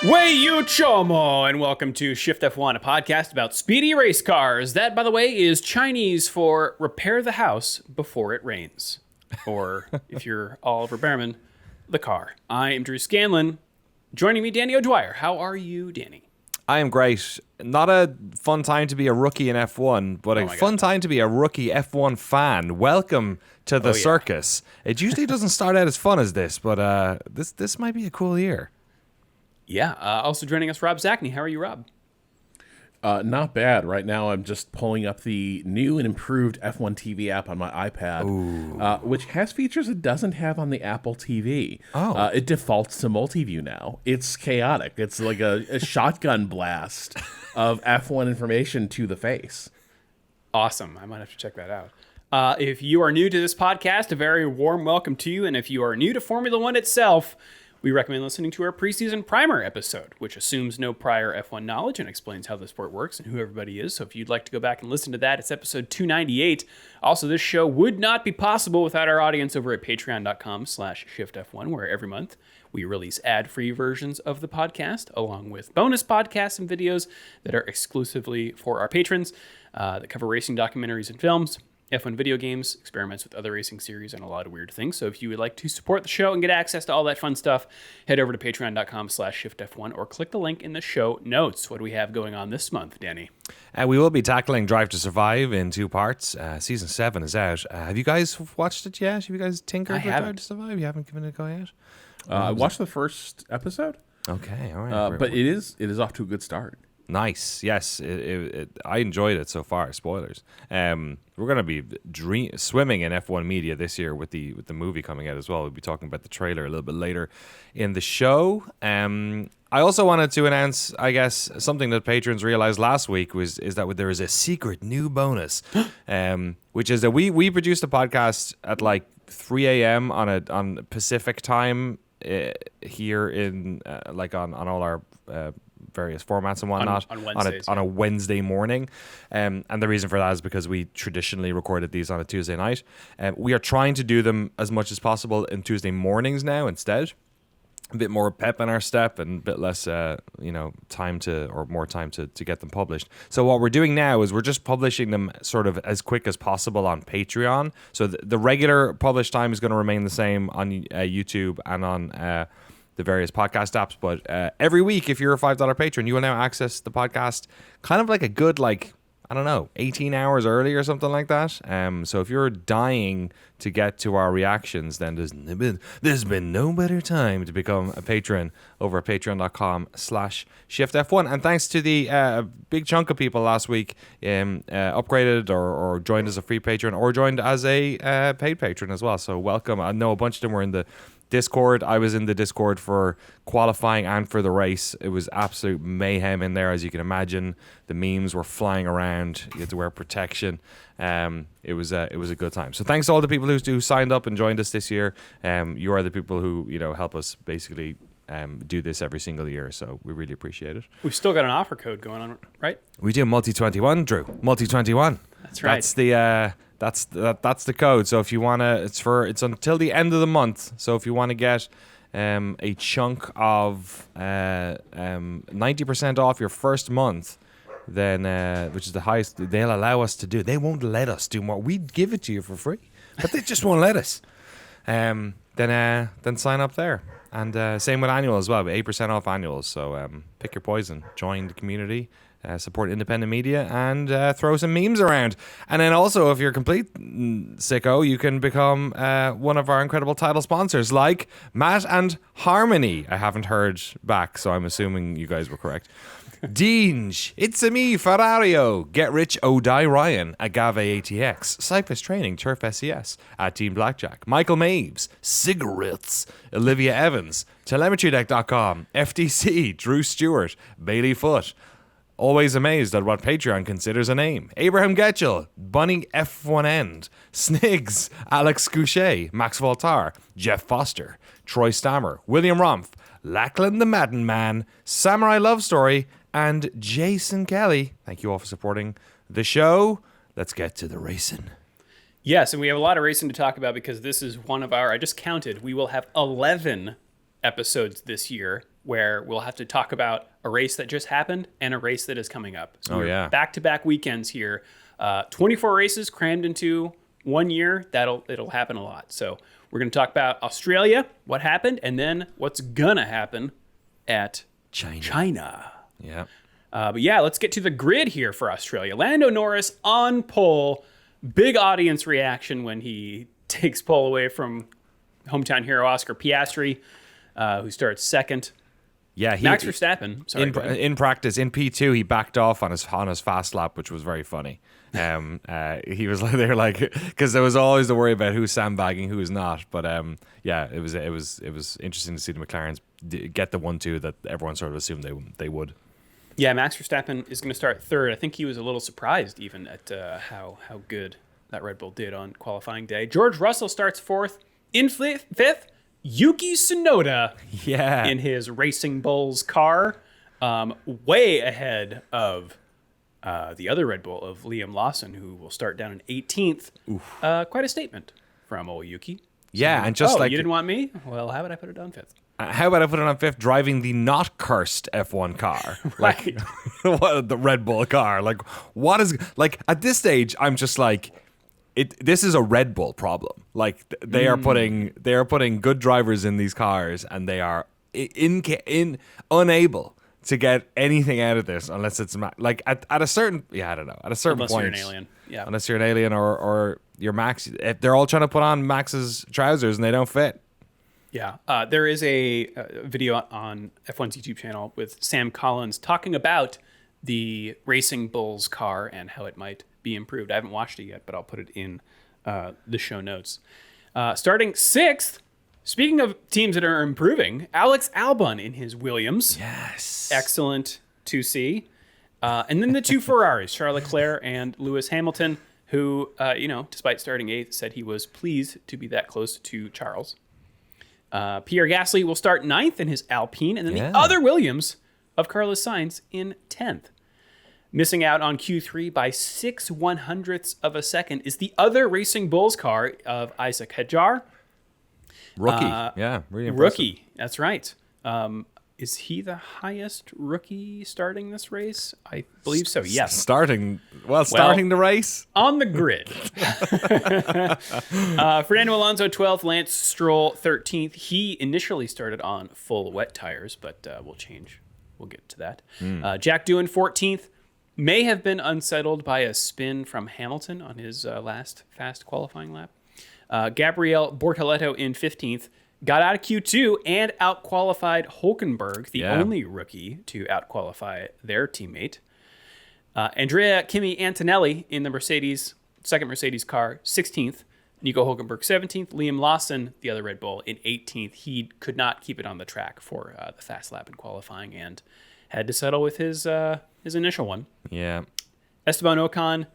Way you chomo, and welcome to Shift+F1, a podcast about speedy race cars. That, by the way, is Chinese for repair the house before it rains. Or, if you're Oliver Behrman, the car. I am Drew Scanlon. Joining me, Danny O'Dwyer. How are you, Danny? I am great. Not a fun time to be a rookie in F1, but a fun time to be a rookie F1 fan. Welcome to the circus. It usually doesn't start out as fun as this, but this might be a cool year. Yeah. Also joining us, Rob Zachney. How are you, Rob? Not bad. Right now, I'm just pulling up the new and improved F1 TV app on my iPad, which has features it doesn't have on the Apple TV. It defaults to multi-view now. It's chaotic. It's like a shotgun blast of F1 information to the face. Awesome. I might have to check that out. If you are new to this podcast, a very warm welcome to you. And if you are new to Formula One itself, we recommend listening to our preseason primer episode, which assumes no prior F1 knowledge and explains how the sport works and who everybody is. So if you'd like to go back and listen to that, it's episode 298. Also, this show would not be possible without our audience over at patreon.com/shiftf1, where every month we release ad-free versions of the podcast, along with bonus podcasts and videos that are exclusively for our patrons that cover racing documentaries and films, F1 video games, experiments with other racing series, and a lot of weird things. So if you would like to support the show and get access to all that fun stuff, head over to patreon.com/shiftf1 or click the link in the show notes. What do we have going on this month, Danny? We will be tackling Drive to Survive in 2 parts. Season 7 is out. Have you guys watched it yet? Have you guys tinkered with Drive to Survive? You haven't given it a go yet? I watched the first episode. Okay, all right. But it is off to a good start. Nice. Yes, I enjoyed it so far. Spoilers. We're going to be swimming in F1 media this year with the movie coming out as well. We'll be talking about the trailer a little bit later in the show. I also wanted to announce, I guess, something that patrons realized last week is that there is a secret new bonus, which is that we produced a podcast at like 3 a.m. on Pacific time here in on all our various formats and whatnot on a Wednesday morning, and the reason for that is because we traditionally recorded these on a Tuesday night. We are trying to do them as much as possible in Tuesday mornings now instead. A bit more pep in our step and a bit less more time to get them published. So what we're doing now is we're just publishing them sort of as quick as possible on Patreon. So the regular published time is going to remain the same on YouTube and on the various podcast apps, but every week, if you're a $5 patron, you will now access the podcast kind of like a good 18 hours early or something like that. So if you're dying to get to our reactions, then there's been no better time to become a patron over at patreon.com/shiftf1. And thanks to the big chunk of people last week upgraded or joined as a free patron or joined as a paid patron as well. So welcome. I know a bunch of them were in the Discord. I was in the Discord for qualifying and for the race. It was absolute mayhem in there, as you can imagine. The memes were flying around. You had to wear protection. It was a good time. So thanks to all the people who signed up and joined us this year. You are the people who help us basically do this every single year. So we really appreciate it. We've still got an offer code going on, right? We do Multi-21, Drew. Multi-21. That's right. That's the code. So if you want to, it's until the end of the month. So if you want to get a chunk of 90% off your first month, then which is the highest they'll allow us to do. They won't let us do more. We'd give it to you for free, but they just won't let us. Then sign up there. And same with annual as well, 8% off annuals. So pick your poison, join the community. Support independent media and throw some memes around. And then also, if you're a complete sicko, you can become one of our incredible title sponsors like Matt and Harmony. I haven't heard back, so I'm assuming you guys were correct. Deange, It's a Me, Ferrario, Get Rich or Die Ryan, Agave ATX, Cypress Training, Turf SES, at Team Blackjack, Michael Maves, Cigarettes, Olivia Evans, TelemetryDeck.com, FTC, Drew Stewart, Bailey Foot. Always amazed at what Patreon considers a name. Abraham Getchell, Bunny F1 End, Sniggs, Alex Couchet, Max Voltar, Jeff Foster, Troy Stammer, William Rumpf, Lachlan the Madden Man, Samurai Love Story, and Jason Kelly. Thank you all for supporting the show. Let's get to the racing. Yes, and we have a lot of racing to talk about because this is one of our, I just counted, we will have 11 episodes this year where we'll have to talk about a race that just happened and a race that is coming up. So yeah. Back-to-back weekends here. 24 races crammed into 1 year. It'll happen a lot. So we're going to talk about Australia, what happened, and then what's going to happen at China. Yeah. But yeah, let's get to the grid here for Australia. Lando Norris on pole. Big audience reaction when he takes pole away from hometown hero Oscar Piastri, who starts second. Yeah, Max Verstappen. Sorry, in practice in P2 he backed off on his fast lap, which was very funny. He was like, they're like, because there was always the worry about who's sandbagging, who is not. But yeah, it was interesting to see the McLarens get the 1-2 that everyone sort of assumed they would. Yeah, Max Verstappen is going to start third. I think he was a little surprised even at how good that Red Bull did on qualifying day. George Russell starts fourth. In fifth, Yuki Tsunoda. Yeah, in his Racing Bulls car, way ahead of the other Red Bull of Liam Lawson, who will start down in 18th. Quite a statement from old Yuki. Yeah, and just like you didn't want me? Well, how would I put it on fifth? How about I put it on fifth, driving the not cursed F1 car, right? Like, the Red Bull car. Like, what is like at this stage? I'm just like, this is a Red Bull problem. Like they are putting good drivers in these cars, and they are unable to get anything out of this unless it's like at a certain I don't know, at a certain unless point, you're an alien. Yeah, unless you're an alien or you're Max. They're all trying to put on Max's trousers and they don't fit. Yeah, there is a video on F1's YouTube channel with Sam Collins talking about the Racing Bulls car and how it might be improved. I haven't watched it yet, but I'll put it in the show notes. Starting sixth, speaking of teams that are improving, Alex Albon in his Williams. Yes. Excellent to see. And then the two Ferraris, Charles Leclerc and Lewis Hamilton, who, despite starting eighth, said he was pleased to be that close to Charles. Pierre Gasly will start ninth in his Alpine, and then the other Williams of Carlos Sainz in 10th. Missing out on Q3 by 0.06 of a second is the other Racing Bulls car of Isaac Hadjar. Rookie. Really impressive. Rookie, that's right. Is he the highest rookie starting this race? I believe so, yes. Starting the race? On the grid. Fernando Alonso, 12th. Lance Stroll, 13th. He initially started on full wet tires, but we'll change. We'll get to that. Jack Doohan, 14th. May have been unsettled by a spin from Hamilton on his last fast qualifying lap. Gabriel Bortoleto in 15th. Got out of Q2 and out-qualified Hulkenberg, the only rookie to out-qualify their teammate. Andrea Kimi Antonelli in the second Mercedes car, 16th. Nico Hulkenberg, 17th. Liam Lawson, the other Red Bull, in 18th. He could not keep it on the track for the fast lap in qualifying and had to settle with his initial one. Yeah. Esteban Ocon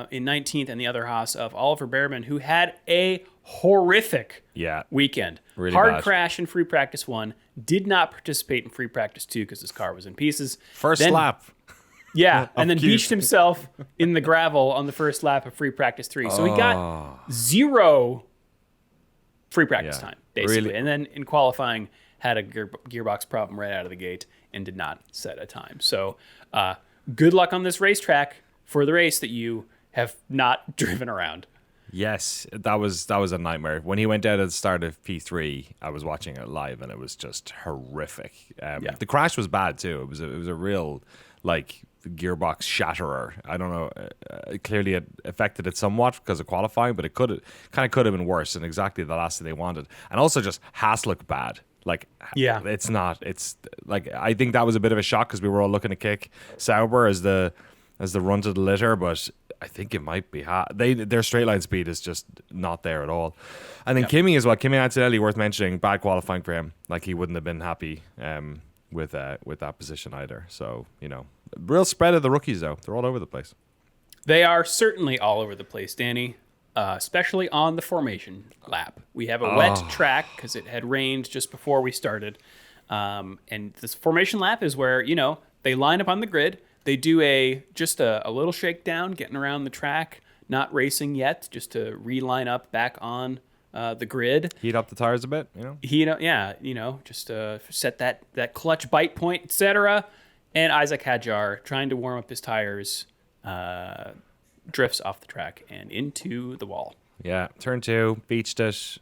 in 19th, and the other Haas of Oliver Bearman, who had a horrific weekend. Really hard bad. crash in free practice 1, did not participate in free practice 2 because his car was in pieces. First lap. Yeah, and then beached himself in the gravel on the first lap of free practice 3. So he got 0 free practice time, basically. Really? And then in qualifying, had a gearbox problem right out of the gate and did not set a time. So good luck on this racetrack for the race that you have not driven around. Yes, that was a nightmare. When he went out at the start of P3, I was watching it live, and it was just horrific. The crash was bad too. It was a real gearbox shatterer. I don't know. Clearly, it affected it somewhat because of qualifying, but it could have been worse, and exactly the last thing they wanted. And also, just Haas looked bad. It's not. It's like I think that was a bit of a shock because we were all looking to kick Sauber as the run to the litter, but I think it might be their straight line speed is just not there at all. And then Kimi as well. Kimi Antonelli, worth mentioning, bad qualifying for him. Like he wouldn't have been happy with that position either. So real spread of the rookies though. They're all over the place. They are certainly all over the place, Danny. Especially on the formation lap. We have a wet track because it had rained just before we started. And this formation lap is where, they line up on the grid. They do just a little shakedown, getting around the track, not racing yet, just to reline up back on the grid. Heat up the tires a bit, Just set that clutch bite point, etc. And Isaac Hadjar, trying to warm up his tires, drifts off the track and into the wall. Yeah, turn 2, beached it.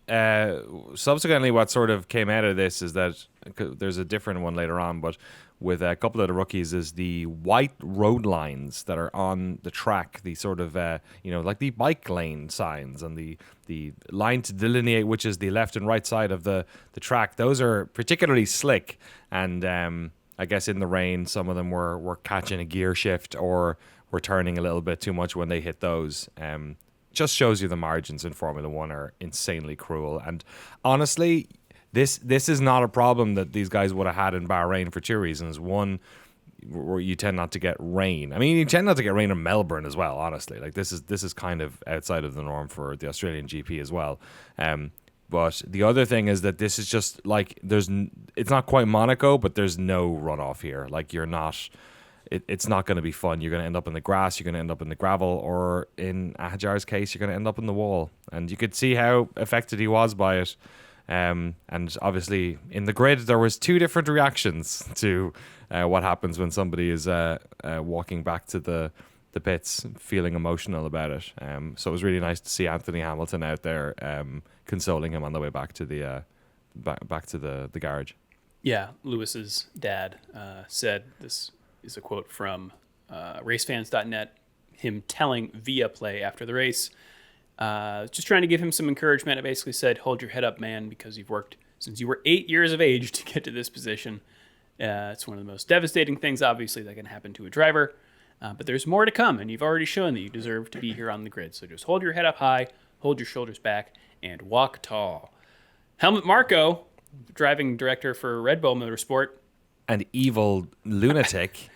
Subsequently, what sort of came out of this is that there's a different one later on, but with a couple of the rookies is the white road lines that are on the track, the sort of, like the bike lane signs and the line to delineate which is the left and right side of the track. Those are particularly slick, and I guess in the rain, some of them were catching a gear shift or were turning a little bit too much when they hit those. Just shows you the margins in Formula One are insanely cruel. And honestly, this is not a problem that these guys would have had in Bahrain for two reasons. One, where you tend not to get rain. I mean, you tend not to get rain in Melbourne as well, honestly. Like this is kind of outside of the norm for the Australian GP as well. But the other thing is that this is just like it's not quite Monaco, but there's no runoff here. Like it's not going to be fun. You're going to end up in the grass, you're going to end up in the gravel, or in Hadjar's case, you're going to end up in the wall. And you could see how affected he was by it. And obviously in the grid, there was two different reactions to what happens when somebody is walking back to the pits, feeling emotional about it. So it was really nice to see Anthony Hamilton out there consoling him on the way back to the back to the garage. Yeah, Lewis's dad said, this is a quote from racefans.net, him telling Viaplay after the race, just trying to give him some encouragement. It basically said, hold your head up, man, because you've worked since you were 8 years of age to get to this position. It's one of the most devastating things, obviously, that can happen to a driver. But there's more to come, and you've already shown that you deserve to be here on the grid. So just hold your head up high, hold your shoulders back, and walk tall. Helmut Marko, driving director for Red Bull Motorsport. An evil lunatic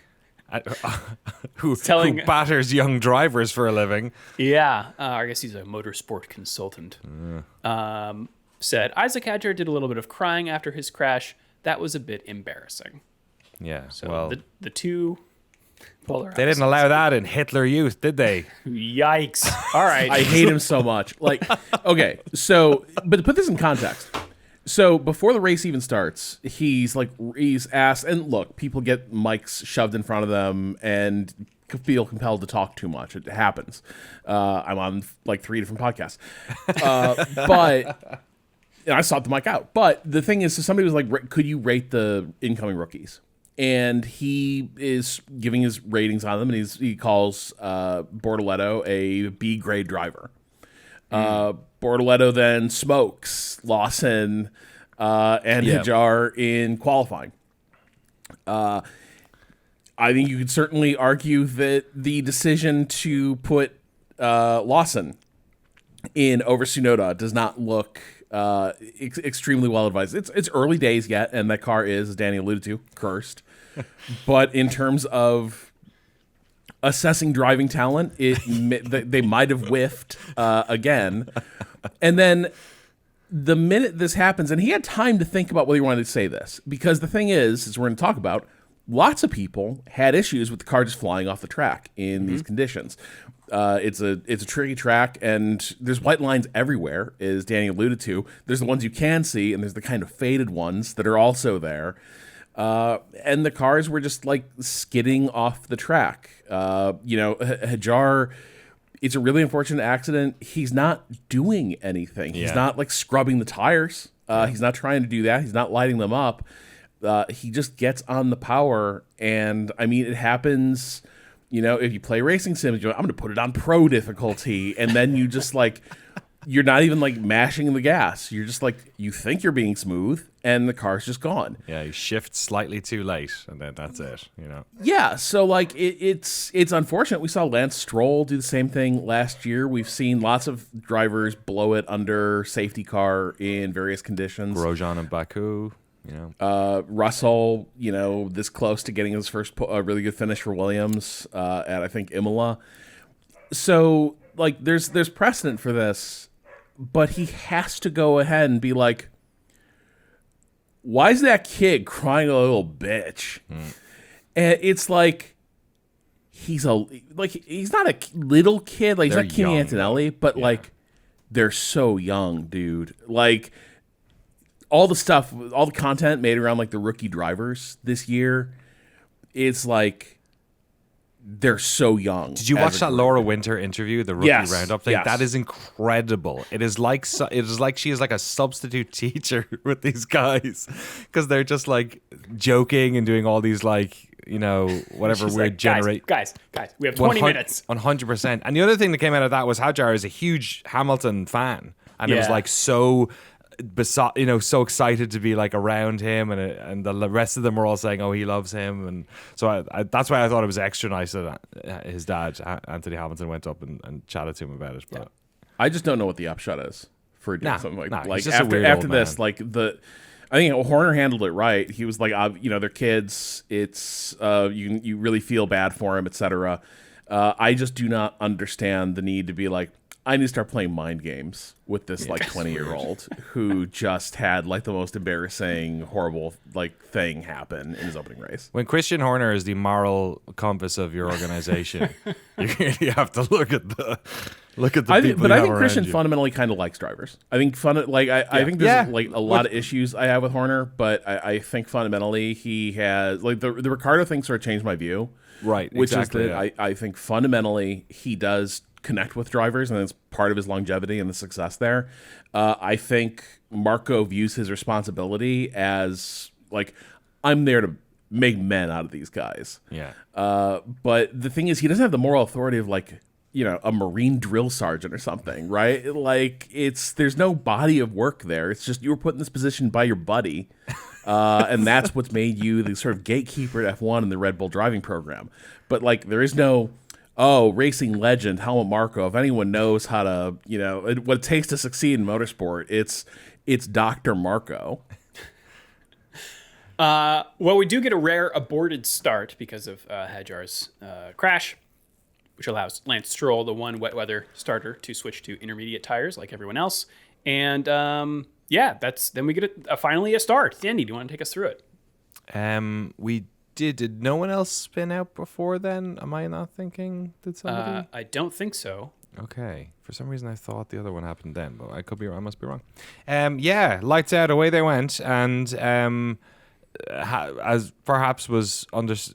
who batters young drivers for a living. Yeah, I guess he's a motorsport consultant. Said, Isaac Hadjar did a little bit of crying after his crash. That was a bit embarrassing. Yeah, so well, the two polar they didn't allow that in Hitler Youth, did they? Yikes. All right. I hate him so much. Like, okay, so, but to put this in context. So before the race even starts, he's asked, and look, people get mics shoved in front of them and feel compelled to talk too much. It happens. I'm on like 3 different podcasts. But and I sought the mic out. But the thing is, so somebody was like, could you rate the incoming rookies? And he is giving his ratings on them, and he calls Bortoleto a B-grade driver. Bortoleto then smokes Lawson and Hadjar in qualifying. I think you could certainly argue that the decision to put Lawson in over Tsunoda does not look extremely well advised. It's early days yet, and that car is, as Danny alluded to, cursed. But in terms of assessing driving talent, they might have whiffed again. And then the minute this happens, and he had time to think about whether he wanted to say this, because the thing is, as we're going to talk about, lots of people had issues with the car just flying off the track in these conditions. It's a tricky track, and there's white lines everywhere, as Danny alluded to. There's the ones you can see, and there's the kind of faded ones that are also there. And the cars were just like skidding off the track. Hadjar, it's a really unfortunate accident. He's not doing anything. He's not like scrubbing the tires. He's not trying to do that. He's not lighting them up. He just gets on the power. And I mean, it happens, if you play racing sims, I'm going to put it on pro difficulty. And then you just like, you're not even like mashing the gas. You're just like, you think you're being smooth, and the car's just gone. Yeah, you shift slightly too late, and then that's it. Yeah, so like it's unfortunate. We saw Lance Stroll do the same thing last year. We've seen lots of drivers blow it under safety car in various conditions. Grosjean and Baku. Russell, this close to getting his first really good finish for Williams at I think Imola. So like there's precedent for this. But he has to go ahead and be like, why is that kid crying a little bitch? And it's like, he's not a little kid. Like, he's not Kimi Antonelli, but like, they're so young, dude. Like all the content made around like the rookie drivers this year, it's like they're so young. Did you watch that Laura Winter interview, the rookie roundup thing? Yes. That is incredible. It is like she is like a substitute teacher with these guys, because they're just like joking and doing all these like, you know, whatever She's weird like, generate. Guys, we have 20 minutes. 100%. And the other thing that came out of that was Hajar is a huge Hamilton fan, and it was Yeah. like so besot, you know, so excited to be like around him, and the rest of them were all saying, "Oh, he loves him," and so I that's why I thought it was extra nice that his dad, Anthony Hamilton, went up and chatted to him about it. But I just don't know what the upshot is for doing something like he's just a weird after old this, man. like I think Horner handled it right. He was like, you know, they're kids. It's you really feel bad for him, etc. I just do not understand the need to be like, I need to start playing mind games with this like 20-year-old who just had like the most embarrassing, horrible like thing happen in his opening race. When Christian Horner is the moral compass of your organization, you really have to look at the people. But you I have think Christian around you. fundamentally kind of likes drivers. I think I think there's like a lot of issues I have with Horner, but I think fundamentally he has like the Ricardo thing sort of changed my view. Right, Which exactly, is that I think fundamentally he does connect with drivers, and it's part of his longevity and the success there. I think Marco views his responsibility as like, I'm there to make men out of these guys. Yeah. But the thing is, he doesn't have the moral authority of like, you know, a Marine drill sergeant or something, right? Like there's no body of work there. It's just you were put in this position by your buddy. And that's what's made you the sort of gatekeeper at F1 in the Red Bull driving program. But like, there is no, racing legend Helmut Marko. If anyone knows how to, you know, what it takes to succeed in motorsport, it's Dr. Marko. Well, we do get a rare aborted start because of Hajar's crash, which allows Lance Stroll, the one wet weather starter, to switch to intermediate tires like everyone else. And then we get finally a start. Andy, do you want to take us through it? We did no one else spin out before then? Am I not thinking? Did somebody? I don't think so. Okay. For some reason, I thought the other one happened then, but I could be. I must be wrong. Lights out, away they went, and as perhaps was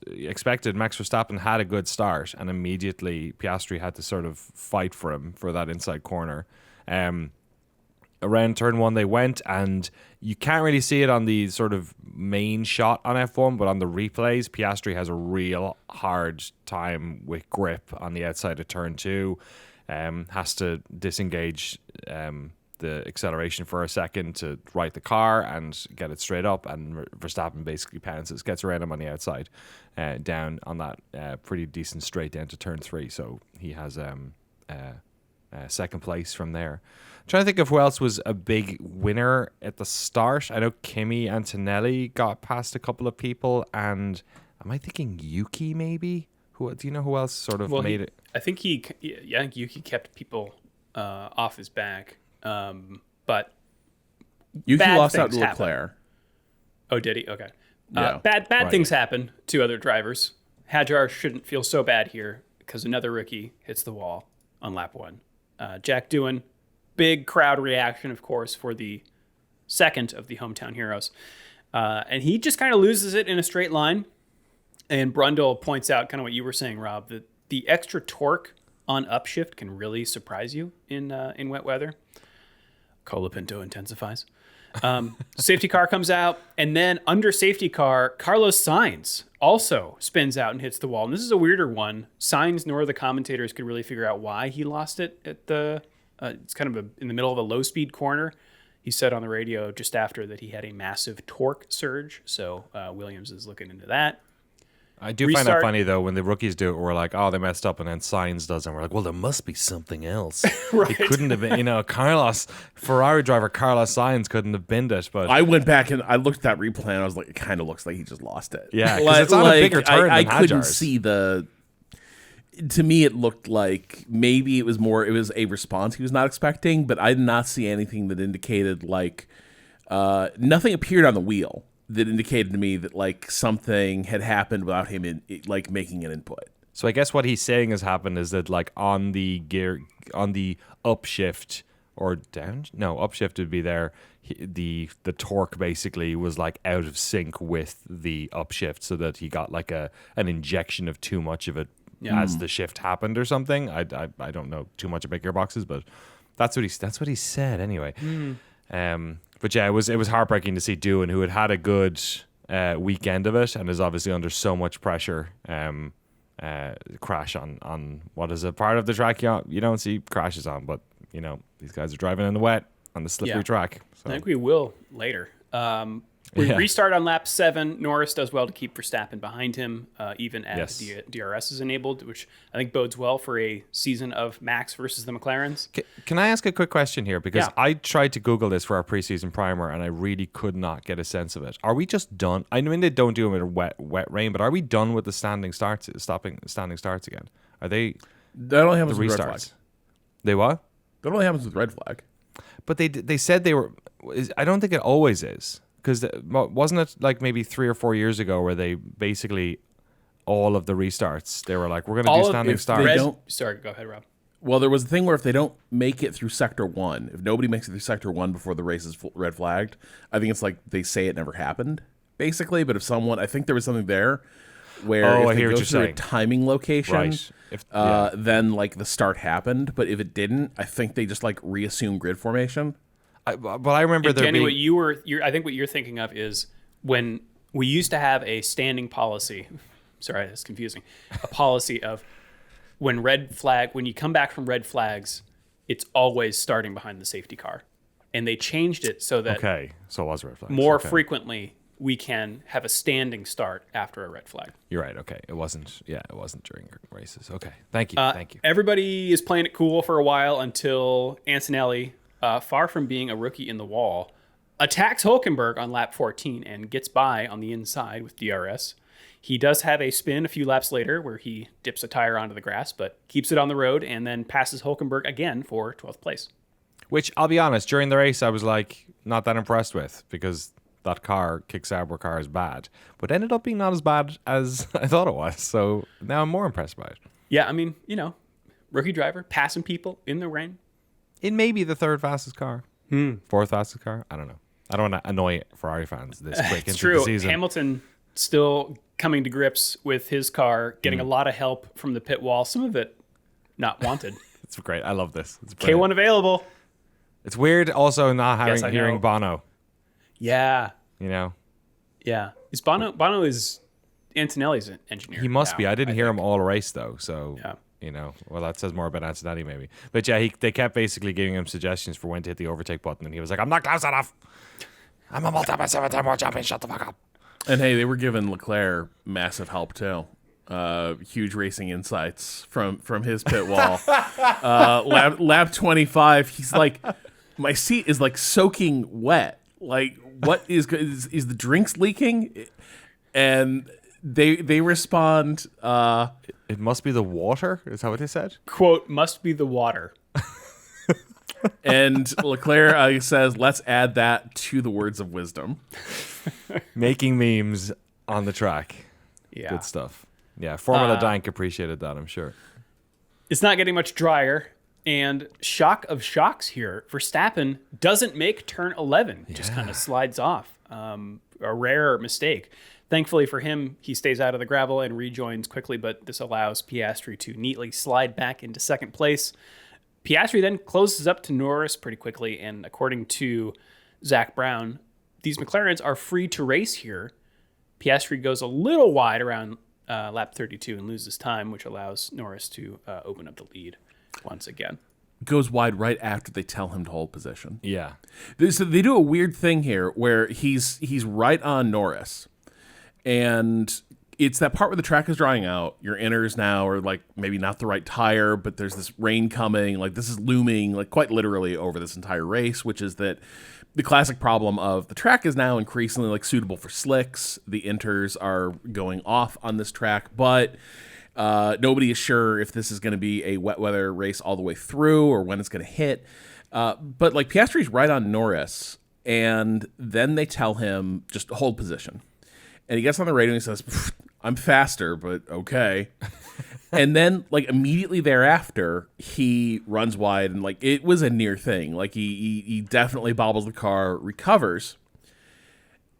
expected, Max Verstappen had a good start, and immediately Piastri had to sort of fight for him for that inside corner. Around turn one they went, and you can't really see it on the sort of main shot on F1, but on the replays, Piastri has a real hard time with grip on the outside of turn two. Has to disengage the acceleration for a second to right the car and get it straight up, and Verstappen basically pounces, gets around him on the outside, down on that pretty decent straight down to turn three. So he has second place from there. I'm trying to think of who else was a big winner at the start. I know Kimi Antonelli got past a couple of people, and am I thinking Yuki maybe? Who do you know who else sort of made it? I think Yuki kept people off his back, but Yuki bad lost out things to happen. Leclerc. Oh, did he? Okay. Yeah. Bad things happen to other drivers. Hajar shouldn't feel so bad here because another rookie hits the wall on lap one. Jack Doohan, big crowd reaction, of course, for the second of the hometown heroes. And he just kind of loses it in a straight line. And Brundle points out kind of what you were saying, Rob, that the extra torque on upshift can really surprise you in wet weather. Colapinto intensifies. Safety car comes out, and then under safety car, Carlos Sainz also spins out and hits the wall. And this is a weirder one. Sainz nor the commentators could really figure out why he lost it at the. It's kind of in the middle of a low-speed corner. He said on the radio just after that he had a massive torque surge. So Williams is looking into that. I do find that funny, though, when the rookies do it, we're like, oh, they messed up, and then Sainz does, and we're like, well, there must be something else. Right. It couldn't have been, Ferrari driver Carlos Sainz couldn't have binned it. But I went back and I looked at that replay, and I was like, it kind of looks like he just lost it. Yeah, because it's on a bigger turn I than couldn't Hajar's. see to me, it looked like maybe it was a response he was not expecting, but I did not see anything that indicated like nothing appeared on the wheel that indicated to me that like something had happened without him like making an input. So I guess what he's saying has happened is that like on the upshift, or down. No, upshift would be there. The torque basically was like out of sync with the upshift, so that he got like an injection of too much of it as the shift happened or something. I don't know too much about gearboxes, but that's what he said anyway. But yeah, it was heartbreaking to see Doohan, who had a good weekend of it and is obviously under so much pressure, crash on what is a part of the track you don't see crashes on, but these guys are driving in the wet on the slippery track. So. I think we will later. We restart on lap 7. Norris does well to keep Verstappen behind him, even as DRS is enabled, which I think bodes well for a season of Max versus the McLarens. Can I ask a quick question here? Because I tried to Google this for our preseason primer, and I really could not get a sense of it. Are we just done? I mean, they don't do them in wet rain, but are we done with the standing starts again? Are they? That only happens the with restarts? red flag. They what? That only happens with red flag. But they said they were. I don't think it always is. Because wasn't it like maybe 3 or 4 years ago where they basically all of the restarts, they were like, we're going to do standing starts. Sorry, go ahead, Rob. Well, there was a thing where if they don't make it through Sector 1, if nobody makes it through Sector 1 before the race is red flagged, I think it's like they say it never happened, basically. But if someone, I think there was something there where if they go through a timing location, then like the start happened. But if it didn't, I think they just like reassume grid formation. But I remember there Danny, being... I think what you're thinking of is when we used to have a standing policy. Sorry, that's confusing. A policy of when you come back from red flags, it's always starting behind the safety car. And they changed it so that so it was red flags. More frequently we can have a standing start after a red flag. You're right. Okay. It wasn't during races. Okay. Thank you. Thank you. Everybody is playing it cool for a while until Antonelli, far from being a rookie in the wall, attacks Hülkenberg on lap 14 and gets by on the inside with DRS. He does have a spin a few laps later where he dips a tire onto the grass, but keeps it on the road and then passes Hülkenberg again for 12th place. Which, I'll be honest, during the race I was like not that impressed with, because that Kick Sauber car is bad, but ended up being not as bad as I thought it was. So now I'm more impressed by it. Yeah, I mean, rookie driver passing people in the rain. It may be the third fastest car. Fourth fastest car. I don't know. I don't want to annoy Ferrari fans this quick into the season. Hamilton still coming to grips with his car, getting a lot of help from the pit wall. Some of it not wanted. It's great. I love this. It's K1 available. It's weird also not hearing Bono. Yeah. Yeah. Is Bono is Antonelli's engineer. He must be. I didn't hear him all race though. So well, that says more about Antonelli maybe. But yeah, they kept basically giving him suggestions for when to hit the overtake button, and he was like, "I'm not close enough. I'm a multiple 7-time world champion. Shut the fuck up." And hey, they were giving Leclerc massive help too. Huge racing insights from his pit wall. Lap 25, he's like, my seat is like soaking wet. Like, what is the drinks leaking? And they respond, it must be the water. Is that what they said? Quote, must be the water. And Leclerc says, let's add that to the words of wisdom. Making memes on the track. Yeah. Good stuff. Yeah, Formula Dank appreciated that, I'm sure. It's not getting much drier. And shock of shocks here, Verstappen doesn't make turn 11. Just kind of slides off. A rare mistake. Thankfully for him, he stays out of the gravel and rejoins quickly, but this allows Piastri to neatly slide back into second place. Piastri then closes up to Norris pretty quickly, and according to Zach Brown, these McLarens are free to race here. Piastri goes a little wide around lap 32 and loses time, which allows Norris to open up the lead once again. Goes wide right after they tell him to hold position. Yeah. So they do a weird thing here where he's right on Norris, and it's that part where the track is drying out. Your inners now are like maybe not the right tire, but there's this rain coming. Like this is looming like quite literally over this entire race, which is that the classic problem of the track is now increasingly like suitable for slicks. The inters are going off on this track, but nobody is sure if this is going to be a wet weather race all the way through or when it's going to hit. But like Piastri's right on Norris, and then they tell him just hold position. And he gets on the radio and he says, I'm faster, but okay. And then, like, immediately thereafter, he runs wide, and, like, it was a near thing. Like, he definitely bobbles the car, recovers.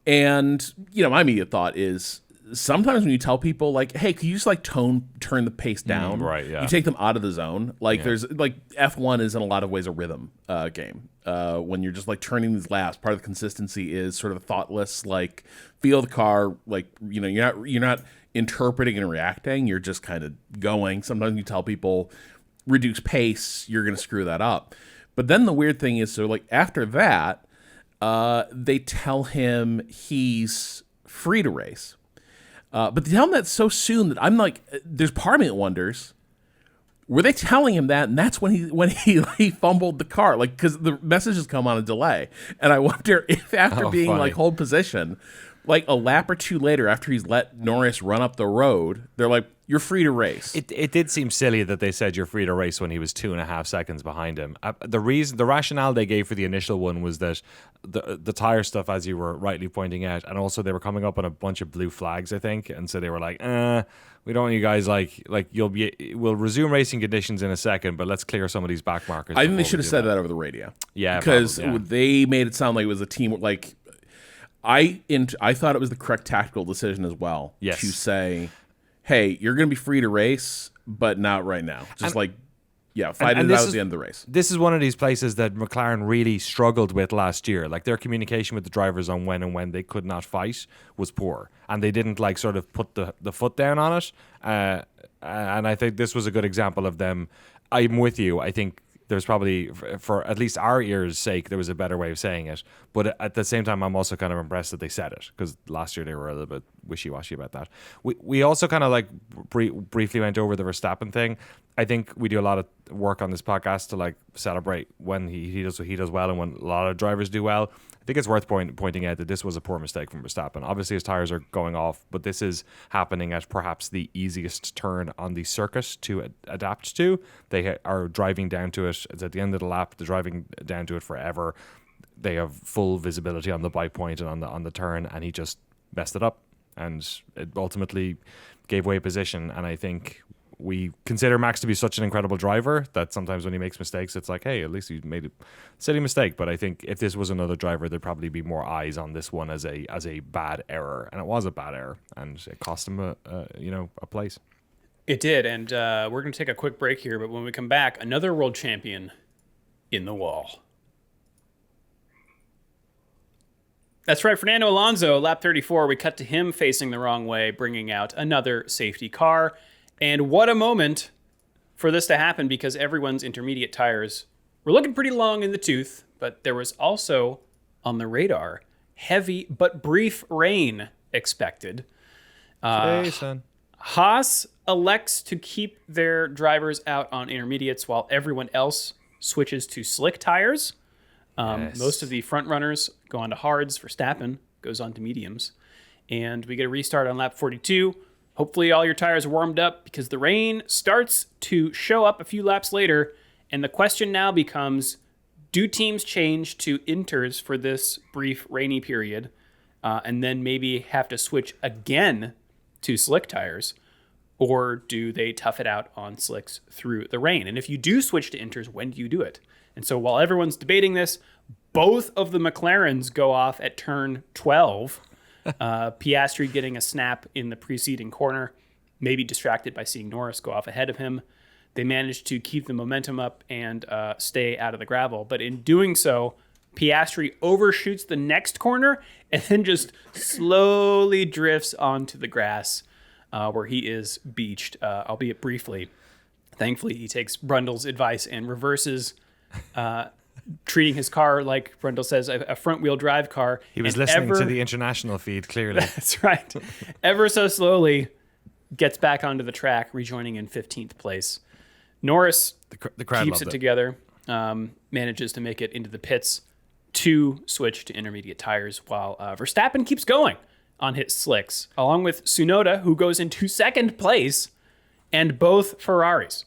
And, my immediate thought is, sometimes when you tell people, like, hey, can you just, like, turn the pace down? Right, yeah. You take them out of the zone. Like, there's, like, F1 is in a lot of ways a rhythm game. When you're just, like, turning these laps, part of the consistency is sort of thoughtless, like, feel the car, like, you're not interpreting and reacting, you're just kind of going. Sometimes you tell people reduce pace, you're going to screw that up. But then the weird thing is, so like after that, they tell him he's free to race. But they tell him that so soon that I'm like, there's part of me that wonders, were they telling him that, and that's when he fumbled the car, like, because the messages come on a delay, and I wonder if after being funny. like hold position, like a lap or two later, after he's let Norris run up the road, they're like, you're free to race. It did seem silly that they said you're free to race when he was 2.5 seconds behind him. The rationale they gave for the initial one was that the tire stuff, as you were rightly pointing out, and also they were coming up on a bunch of blue flags, I think, and so they were like, we don't want you guys like we'll resume racing conditions in a second, but let's clear some of these back markers. I think they should have said that over the radio. Yeah, because probably, yeah. they made it sound like it was a team. Like I thought it was the correct tactical decision as well. Yes. To say, hey, you're going to be free to race, but not right now. Just fight it out at the end of the race. This is one of these places that McLaren really struggled with last year. Like, their communication with the drivers on when and when they could not fight was poor, and they didn't like sort of put the foot down on it. And I think this was a good example of them. I'm with you. I think there's probably, for at least our ears' sake, there was a better way of saying it. But at the same time, I'm also kind of impressed that they said it, because last year they were a little bit wishy-washy about that. We also kind of like briefly went over the Verstappen thing. I think we do a lot of work on this podcast to like celebrate when he does what he does well and when a lot of drivers do well. I think it's worth pointing out that this was a poor mistake from Verstappen. Obviously, his tires are going off, but this is happening at perhaps the easiest turn on the circuit to adapt to. They are driving down to it. It's at the end of the lap. They're driving down to it forever. They have full visibility on the bike point and on the turn, and he just messed it up, and it ultimately gave away position. And I think we consider Max to be such an incredible driver that sometimes when he makes mistakes, it's like, hey, at least he made a silly mistake. But I think if this was another driver, there'd probably be more eyes on this one as a bad error, and it was a bad error, and it cost him a place. It did, and we're going to take a quick break here, but when we come back, another world champion in the wall. That's right, Fernando Alonso, lap 34. We cut to him facing the wrong way, bringing out another safety car. And what a moment for this to happen, because everyone's intermediate tires were looking pretty long in the tooth, but there was also on the heavy but brief rain expected. Jason. Haas elects to keep their drivers out on intermediates while everyone else switches to slick tires. Yes. Most of the front runners go on to hards. Verstappen goes on to mediums. And we get a restart on lap 42. Hopefully all your tires are warmed up, because the rain starts to show up a few laps later. And the question now becomes, do teams change to inters for this brief rainy period and then maybe have to switch again to slick tires? Or do they tough it out on slicks through the rain? And if you do switch to inters, when do you do it? And so while everyone's debating this, both of the McLarens go off at turn 12. Piastri getting a snap in the preceding corner, maybe distracted by seeing Norris go off ahead of him. They managed to keep the momentum up and stay out of the gravel. But in doing so, Piastri overshoots the next corner and then just slowly drifts onto the grass where he is beached, albeit briefly. Thankfully, he takes Brundle's advice and reverses, treating his car like Brundle says, a front-wheel drive car. He was listening to the international feed, clearly. That's right. Ever so slowly gets back onto the track, rejoining in 15th place. Norris the crowd keeps it together, manages to make it into the pits to switch to intermediate tires, while Verstappen keeps going on his slicks, along with Tsunoda, who goes into second place, and both Ferraris.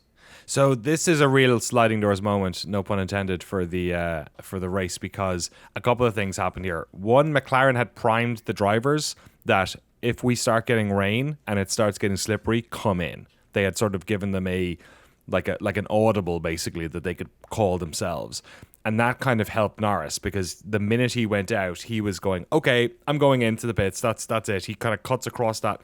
So this is a real sliding doors moment, no pun intended, for the race, because a couple of things happened here. One, McLaren had primed the drivers that if we start getting rain and it starts getting slippery, come in. they had sort of given them like an audible, basically, that they could call themselves. And that kind of helped Norris, because the minute he went out, he was going, okay, I'm going into the pits. That's it. He kind of cuts across that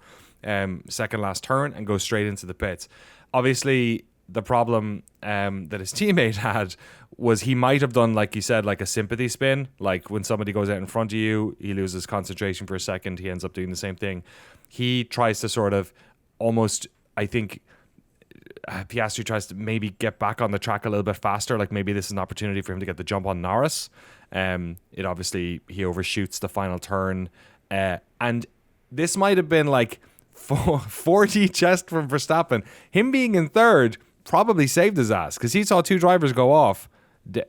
second last turn and goes straight into the pits. Obviously, the problem that his teammate had was he might have done, like you said, like a sympathy spin. Like when somebody goes out in front of you, he loses concentration for a second. He ends up doing the same thing. He tries to sort of almost, I think, Piastri tries to maybe get back on the track a little bit faster. Like maybe this is an opportunity for him to get the jump on Norris. It obviously, he overshoots the final turn. And this might have been like 40 chest from Verstappen. Him being in third probably saved his ass, because he saw two drivers go off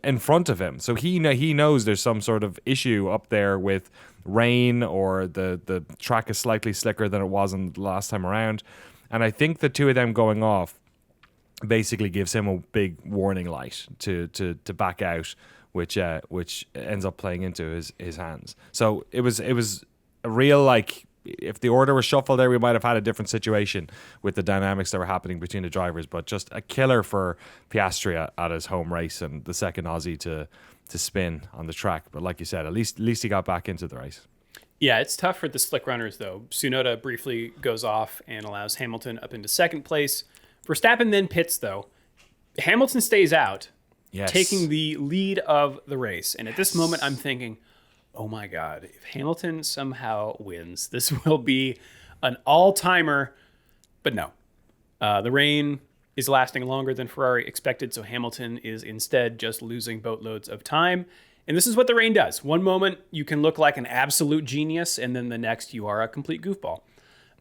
in front of him. So he knows there's some sort of issue up there with rain, or the track is slightly slicker than it was in the last time around. And I think the two of them going off basically gives him a big warning light to back out, which ends up playing into his hands. So it was a real, like, if the order was shuffled there, we might have had a different situation with the dynamics that were happening between the drivers. But just a killer for Piastri at his home race, and the second Aussie to spin on the track. But like you said, at least he got back into the race. Yeah, it's tough for the slick runners, though. Tsunoda briefly goes off and allows Hamilton up into second place. Verstappen then pits, though. Hamilton stays out, Yes. taking the lead of the race. And at this moment, I'm thinking, oh my God, if Hamilton somehow wins, this will be an all-timer. But no, the rain is lasting longer than Ferrari expected, so Hamilton is instead just losing boatloads of time. And this is what the rain does. One moment, you can look like an absolute genius, and then the next, you are a complete goofball.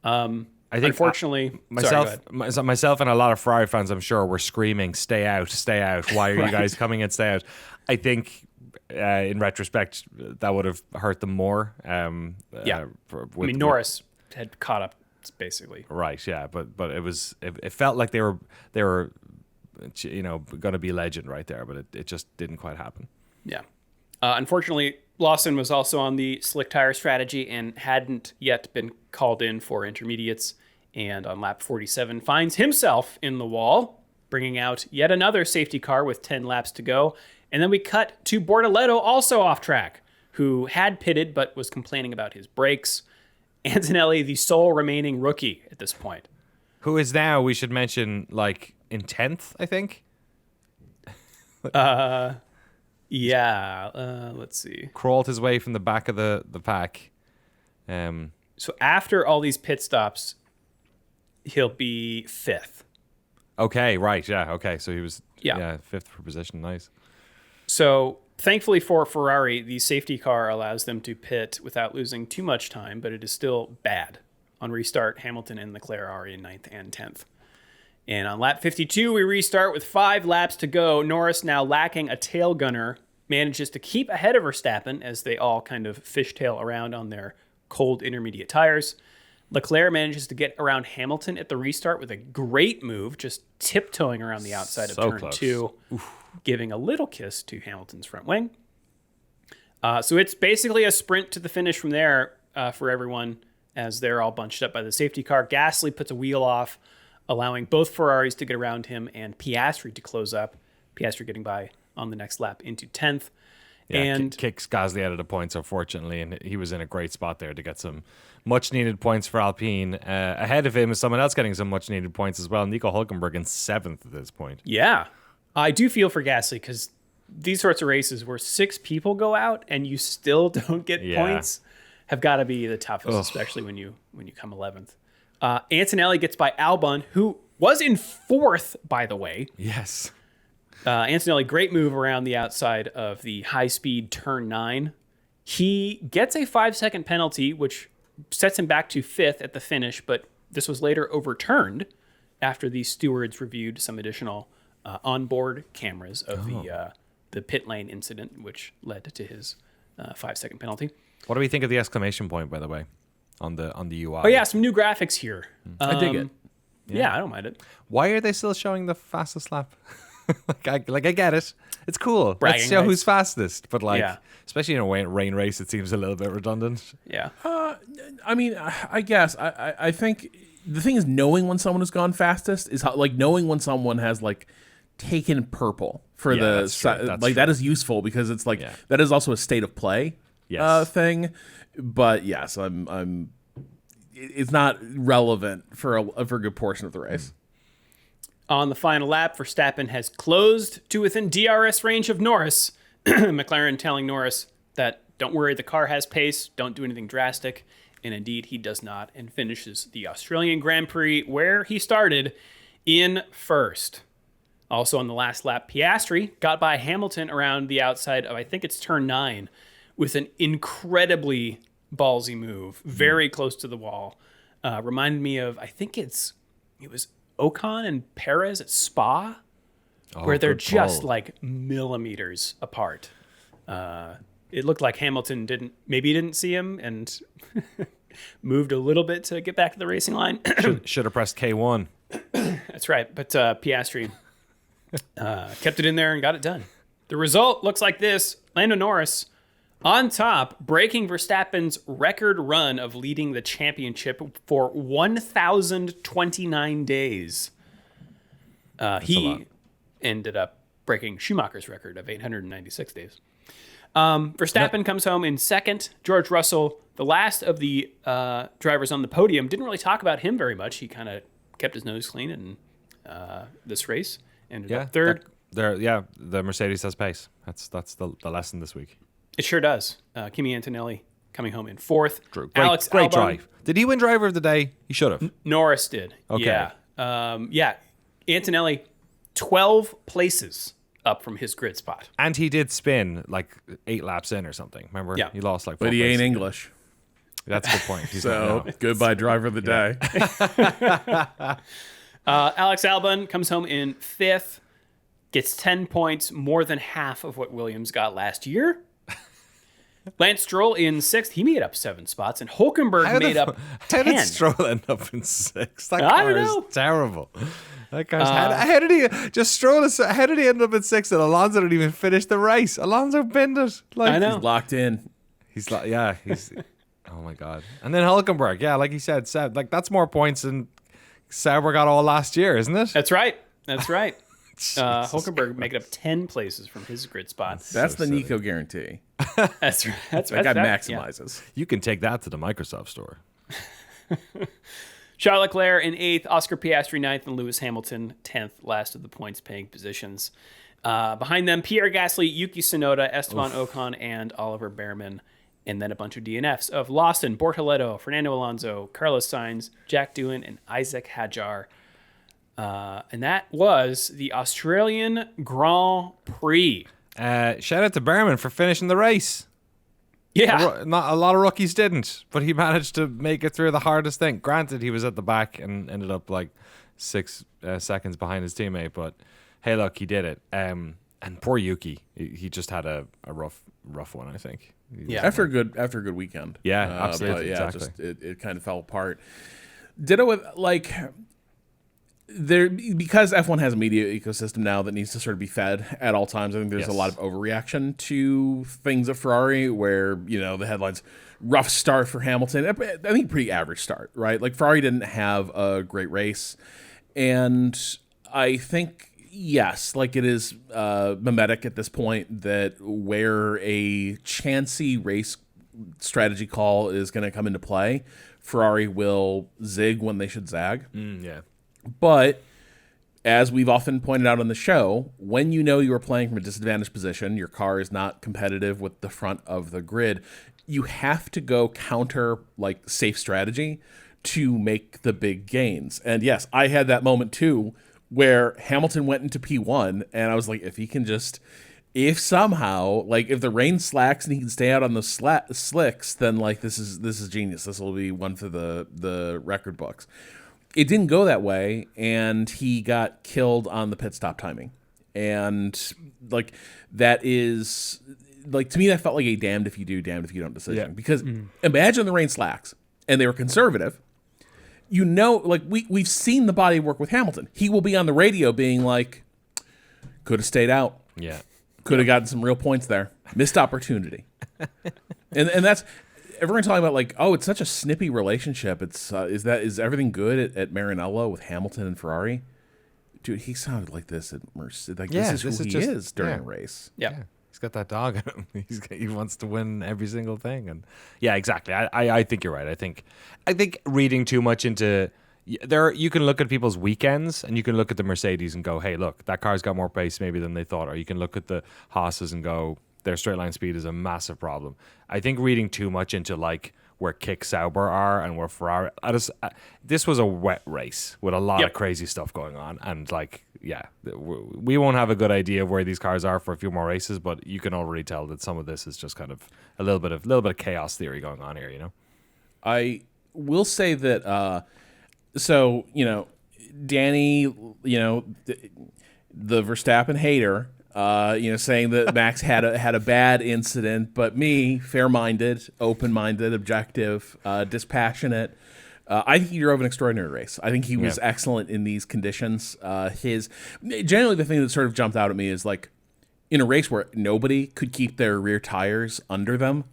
I think, unfortunately, myself and a lot of Ferrari fans, I'm sure, were screaming, stay out, stay out. Why are you guys coming in, stay out? I think, in retrospect, that would have hurt them more. Norris had caught up, basically. Right, yeah, but it felt like they were going to be legend right there, but it just didn't quite happen. Yeah. Unfortunately, Lawson was also on the slick tire strategy and hadn't yet been called in for intermediates. And on lap 47, finds himself in the wall, bringing out yet another safety car with 10 laps to go. And then we cut to Bortoleto, also off track, who had pitted but was complaining about his brakes. Antonelli, the sole remaining rookie at this point. Who is now, we should mention, like, in 10th, I think? Let's see. Crawled his way from the back of the pack. So after all these pit stops, he'll be 5th. Okay, right, yeah, okay. So he was 5th for position, nice. So thankfully for Ferrari, the safety car allows them to pit without losing too much time, but it is still bad. On restart, Hamilton and Leclerc are in 9th and 10th. And on lap 52, we restart with 5 laps to go. Norris, now lacking a tail gunner, manages to keep ahead of Verstappen as they all kind of fishtail around on their cold intermediate tires. Leclerc manages to get around Hamilton at the restart with a great move, just tiptoeing around the outside of turn 2, giving a little kiss to Hamilton's front wing. So it's basically a sprint to the finish from there for everyone, as they're all bunched up by the safety car. Gasly puts a wheel off, allowing both Ferraris to get around him and Piastri to close up. Piastri getting by on the next lap into 10th. Yeah, and kicks Gasly out of the points, unfortunately, and he was in a great spot there to get some much-needed points for Alpine. Ahead of him is someone else getting some much-needed points as well, Nico Hülkenberg in 7th at this point. Yeah, I do feel for Gasly, because these sorts of races where 6 people go out and you still don't get points have got to be the toughest, especially when you come 11th. Antonelli gets by Albon, who was in 4th, by the way. Yes. Antonelli, great move around the outside of the high-speed turn 9. He gets a 5-second penalty, which sets him back to 5th at the finish, but this was later overturned after the stewards reviewed some additional onboard cameras of the pit lane incident, which led to his 5-second penalty. What do we think of the exclamation point, by the way, on the UI? Oh yeah, some new graphics here. I dig it. Yeah, I don't mind it. Why are they still showing the fastest lap? I get it. It's cool. Bragging Let's show rights. who's fastest. But especially in a rain race, it seems a little bit redundant. Yeah. I mean, I guess I think the thing is, knowing when someone has gone fastest is how, like, knowing when someone has like taken purple for that's true. That's like true. that is useful because it's like Yeah. that is also a state of play Yes. thing. But yes, it's not relevant for a good portion of the race. On the final lap, Verstappen has closed to within DRS range of Norris. McLaren telling Norris that don't worry, the car has pace, don't do anything drastic. And indeed, he does not, and finishes the Australian Grand Prix where he started in first. Also on the last lap, Piastri got by Hamilton around the outside of, I think it's turn 9, with an incredibly ballsy move, very close to the wall. Reminded me of, I think it was Ocon and Perez at Spa, where they're good just call. like millimeters apart. It looked like Hamilton didn't see him and moved a little bit to get back to the racing line. Should have pressed K1. That's right. But Piastri kept it in there and got it done. The result looks like this. Lando Norris on top, breaking Verstappen's record run of leading the championship for 1,029 days. He ended up breaking Schumacher's record of 896 days. Verstappen comes home in second. George Russell, the last of the drivers on the podium, didn't really talk about him very much. He kind of kept his nose clean in this race. Ended up third. The Mercedes has pace. That's the lesson this week. It sure does. Kimi Antonelli coming home in fourth. Great Albon, drive. Did he win driver of the day? He should have. Norris did. Okay. Yeah. Antonelli, 12 places up from his grid spot. And he did spin like 8 laps in or something. Remember? Yeah. He lost like 4 But he ain't places. English. That's a good point. He's So not, goodbye, driver of the day. Alex Albon comes home in fifth, gets 10 points, more than half of what Williams got last year. Lance Stroll in sixth. He made up 7 spots, and Hulkenberg made up 10. How did Stroll end up in 6th? That I car don't know. is terrible. That car's how did he just Stroll? How did he end up in 6th? And Alonso didn't even finish the race. Alonso binned it. Like, I know. He's locked in. He's like, he's. Oh my god! And then Hulkenberg, like he said, like that's more points than Sauber got all last year, isn't it? That's right. Hulkenberg making up 10 places from his grid spot. That's So the silly. Nico guarantee. That's right. That guy Yeah. maximizes. You can take that to the Microsoft store. Charles Leclerc in 8th, Oscar Piastri 9th, and Lewis Hamilton 10th, last of the points-paying positions. Behind them, Pierre Gasly, Yuki Tsunoda, Esteban Ocon, and Oliver Behrman. And then a bunch of DNFs of Lawson, Bortoleto, Fernando Alonso, Carlos Sainz, Jack Doohan, and Isaac Hadjar. And that was the Australian Grand Prix. Shout out to Behrman for finishing the race. Yeah. Not a lot of rookies didn't, but he managed to make it through the hardest thing. Granted, he was at the back and ended up like 6 seconds behind his teammate, but hey, look, he did it. And poor Yuki, he just had a rough one, I think. Yeah. After a good weekend. Yeah, But absolutely, yeah, exactly. just it kind of fell apart. Ditto with like there because F1 has a media ecosystem now that needs to sort of be fed at all times. I think there's a Yes. lot of overreaction to things at Ferrari where, the headlines, rough start for Hamilton. I think pretty average start, right? Like Ferrari didn't have a great race. And I think, yes, like it is mimetic at this point that where a chancy race strategy call is going to come into play, Ferrari will zig when they should zag. Yeah. But as we've often pointed out on the show, when you know you are playing from a disadvantaged position, your car is not competitive with the front of the grid, you have to go counter like safe strategy to make the big gains. And yes, I had that moment too where Hamilton went into P1 and I was like, if somehow, like if the rain slacks and he can stay out on the slicks, then like this is genius. This will be one for the record books. It didn't go that way, and he got killed on the pit stop timing. And like that is like to me that felt like a damned if you do, damned if you don't decision. Yeah. Because imagine the rain slacks and they were conservative. Like we've seen the body work with Hamilton. He will be on the radio being like, could have stayed out. Yeah. Could have gotten some real points there. Missed opportunity. and that's everyone talking about like, oh, it's such a snippy relationship. It's is everything good at Maranello with Hamilton and Ferrari? Dude, he sounded like this at Mercedes. Like this is who he is during a race. Yeah. He's got that dog in him. He wants to win every single thing, and yeah, exactly. I think you're right. I think reading too much into there, you can look at people's weekends and you can look at the Mercedes and go, hey, look, that car's got more pace maybe than they thought, or you can look at the Haas's and go, their straight line speed is a massive problem. I think reading too much into like where Kick Sauber are and where Ferrari. This was a wet race with a lot of crazy stuff going on, and like, yeah, we won't have a good idea of where these cars are for a few more races, but you can already tell that some of this is just kind of a little bit of chaos theory going on here. You know, I will say that. So Danny, the Verstappen hater. Saying that Max had a bad incident, but me, fair-minded, open-minded, objective, dispassionate. I think he drove an extraordinary race. I think he was excellent in these conditions. Generally, the thing that sort of jumped out at me is like in a race where nobody could keep their rear tires under them,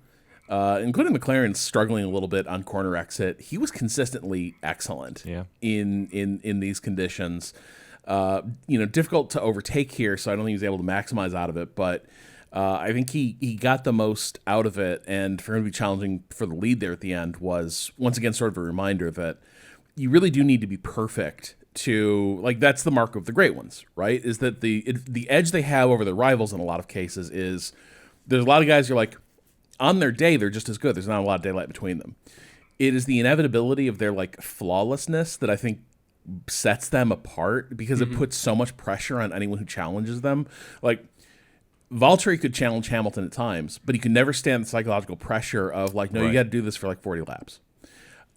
including McLaren struggling a little bit on corner exit. He was consistently excellent in these conditions. Difficult to overtake here, so I don't think he was able to maximize out of it. But I think he got the most out of it, and for him to be challenging for the lead there at the end was, once again, sort of a reminder that you really do need to be perfect to, like, that's the mark of the great ones, right? Is that the edge they have over their rivals in a lot of cases is there's a lot of guys who are like, on their day, they're just as good. There's not a lot of daylight between them. It is the inevitability of their, like, flawlessness that I think sets them apart, because it puts so much pressure on anyone who challenges them. Like, Valtteri could challenge Hamilton at times, but he could never stand the psychological pressure of like, no, you got to do this for like 40 laps.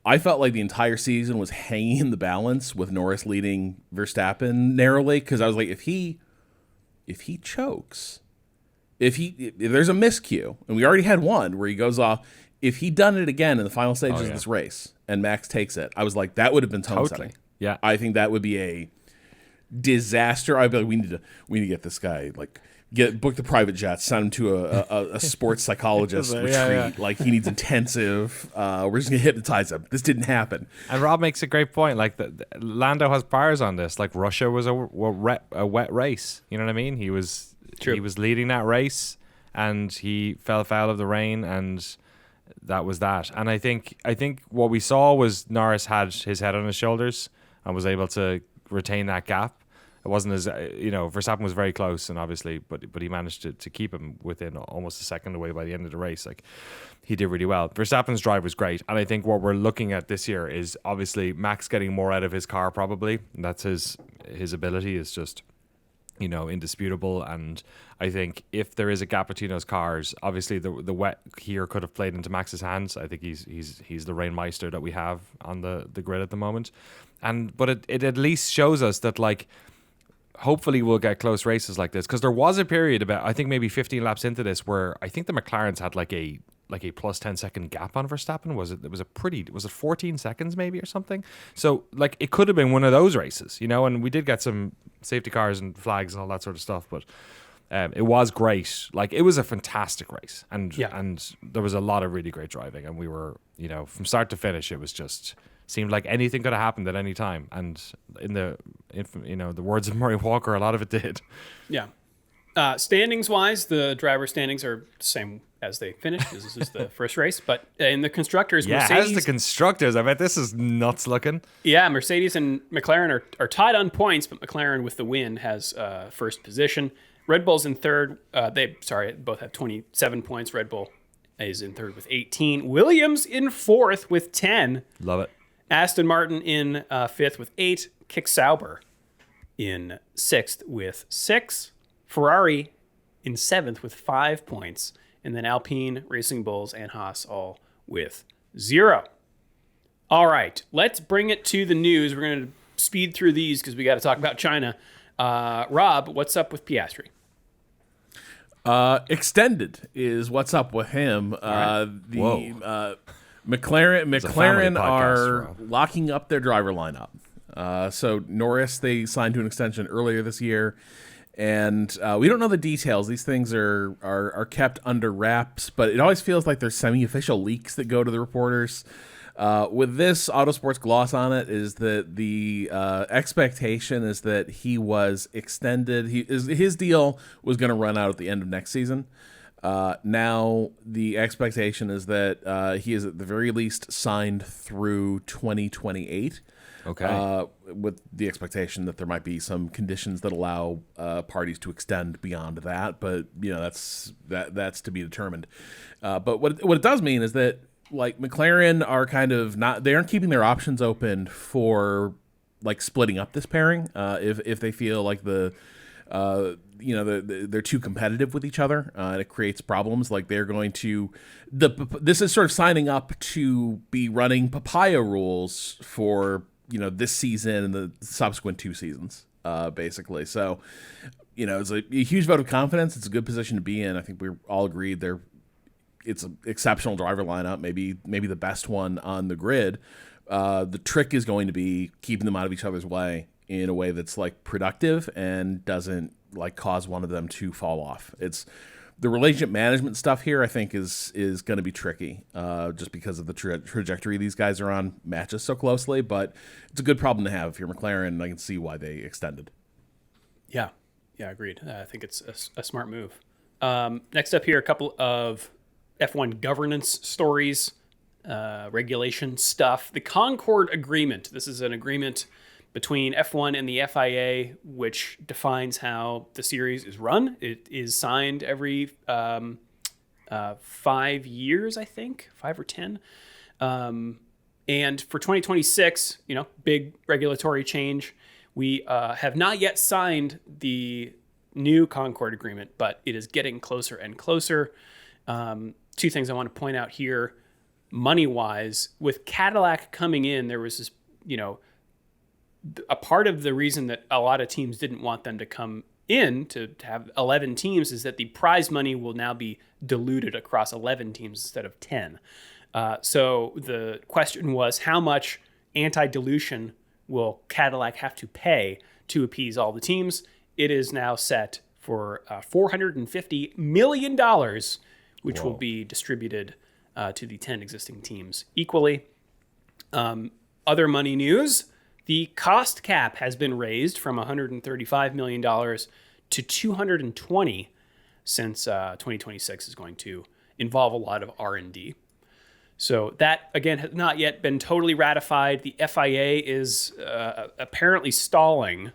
I felt like the entire season was hanging in the balance with Norris leading Verstappen narrowly, because I was like, if he chokes, if there's a miscue, and we already had one where he goes off, if he'd done it again in the final stages of this race and Max takes it, I was like, that would have been tone setting. Yeah, I think that would be a disaster. I'd be like, we need to get this guy, like, book the private jet, send him to a sports psychologist retreat. Yeah. Like, he needs intensive. We're just gonna hypnotize him. This didn't happen. And Rob makes a great point. Like, Lando has priors on this. Like, Russia was a wet race. You know what I mean? He was leading that race, and he fell foul of the rain, and that was that. And I think what we saw was Norris had his head on his shoulders and was able to retain that gap. It wasn't as, Verstappen was very close, and obviously, but he managed to keep him within almost a second away by the end of the race. Like, he did really well. Verstappen's drive was great, and I think what we're looking at this year is obviously Max getting more out of his car, probably. And that's his ability is just, indisputable. And I think if there is a gap between those cars, obviously the wet here could have played into Max's hands. I think he's the Rainmeister that we have on the grid at the moment. But it at least shows us that, like, hopefully we'll get close races like this, because there was a period about, I think, maybe 15 laps into this where I think the McLarens had like a plus 10 second gap on Verstappen. Was it 14 seconds maybe or something? So, like, it could have been one of those races, and we did get some safety cars and flags and all that sort of stuff, but it was great. Like, it was a fantastic race, and there was a lot of really great driving, and we were, from start to finish, it was just seemed like anything could have happened at any time, and in the words of Murray Walker, a lot of it did. Yeah. Standings wise, the driver standings are the same as they finished. This is the first race, but in the constructors, Mercedes, as the constructors, I bet this is nuts looking. Yeah, Mercedes and McLaren are tied on points, but McLaren with the win has first position. Red Bull's in third. They both have 27 points. Red Bull is in third with 18. Williams in fourth with 10. Love it. Aston Martin in fifth with 8. Kick Sauber in sixth with 6. Ferrari in seventh with 5 points. And then Alpine, Racing Bulls, and Haas all with 0. All right, let's bring it to the news. We're going to speed through these because we got to talk about China. Rob, what's up with Piastri? Extended is what's up with him. Right. McLaren are locking up their driver lineup. So Norris, they signed to an extension earlier this year, And we don't know the details. These things are kept under wraps, but it always feels like there's semi-official leaks that go to the reporters. With this, Autosport's gloss on it is that the expectation is that he was extended. His deal was going to run out at the end of next season. Now the expectation is that he is at the very least signed through 2028. Okay. With the expectation that there might be some conditions that allow parties to extend beyond that, but that's to be determined. But what it does mean is that like McLaren are kind of they aren't keeping their options open for like splitting up this pairing if they feel like they're too competitive with each other and it creates problems. Like they're going to this is sort of signing up to be running papaya rules for this season and the subsequent 2 seasons basically. So it's a huge vote of confidence. It's a good position to be in. I think we're all agreed it's an exceptional driver lineup, maybe the best one on the grid. The trick is going to be keeping them out of each other's way in a way that's like productive and doesn't like cause one of them to fall off. It's the relationship management stuff here, I think, is going to be tricky just because of the trajectory these guys are on matches so closely. But it's a good problem to have if you're McLaren. I can see why they extended. Yeah, agreed. I think it's a smart move. Next up here, a couple of F1 governance stories, regulation stuff. The Concord Agreement. This is an agreement between F1 and the FIA, which defines how the series is run. It is signed every 5 years, I think, 5 or 10. And for 2026, big regulatory change. We have not yet signed the new Concord Agreement, but it is getting closer and closer. 2 things I want to point out here. Money-wise, with Cadillac coming in, there was this, a part of the reason that a lot of teams didn't want them to come in to have 11 teams is that the prize money will now be diluted across 11 teams instead of 10. So the question was, how much anti-dilution will Cadillac have to pay to appease all the teams? It is now set for $450 million, which will be distributed to the 10 existing teams equally. Other money news, the cost cap has been raised from $135 million to $220 since 2026 is going to involve a lot of R&D. So that, again, has not yet been totally ratified. The FIA is apparently stalling.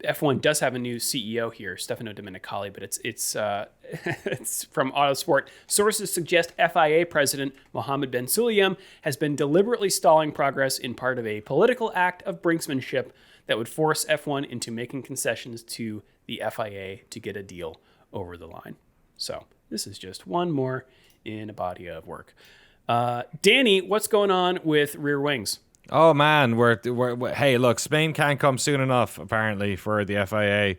F1 does have a new CEO here, Stefano Domenicali, but it's it's from Autosport. Sources suggest FIA President Mohammed Ben Sulayem has been deliberately stalling progress in part of a political act of brinksmanship that would force F1 into making concessions to the FIA to get a deal over the line. So this is just one more in a body of work. Danny, what's going on with rear wings? Oh man, we're hey, look, Spain can't come soon enough apparently for the FIA.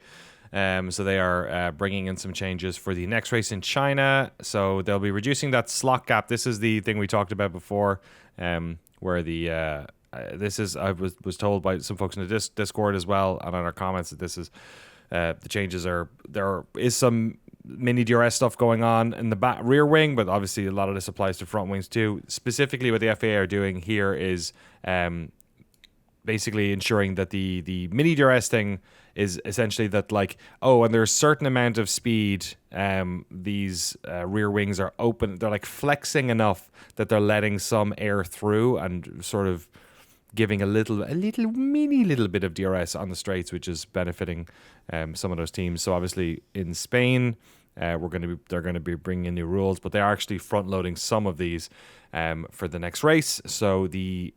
So they are bringing in some changes for the next race in China. So they'll be reducing that slot gap. This is the thing we talked about before, where the this is I was told by some folks in the Discord as well and on our comments that this is the changes are there is some mini DRS stuff going on in the rear wing, but obviously a lot of this applies to front wings too. Specifically, what the FIA are doing here is basically ensuring that the mini DRS thing is essentially that when there's a certain amount of speed, these rear wings are open. They're like flexing enough that they're letting some air through and sort of giving a little bit of DRS on the straights, which is benefiting some of those teams. So obviously in Spain, they're going to be bringing in new rules, but they are actually front loading some of these for the next race. So the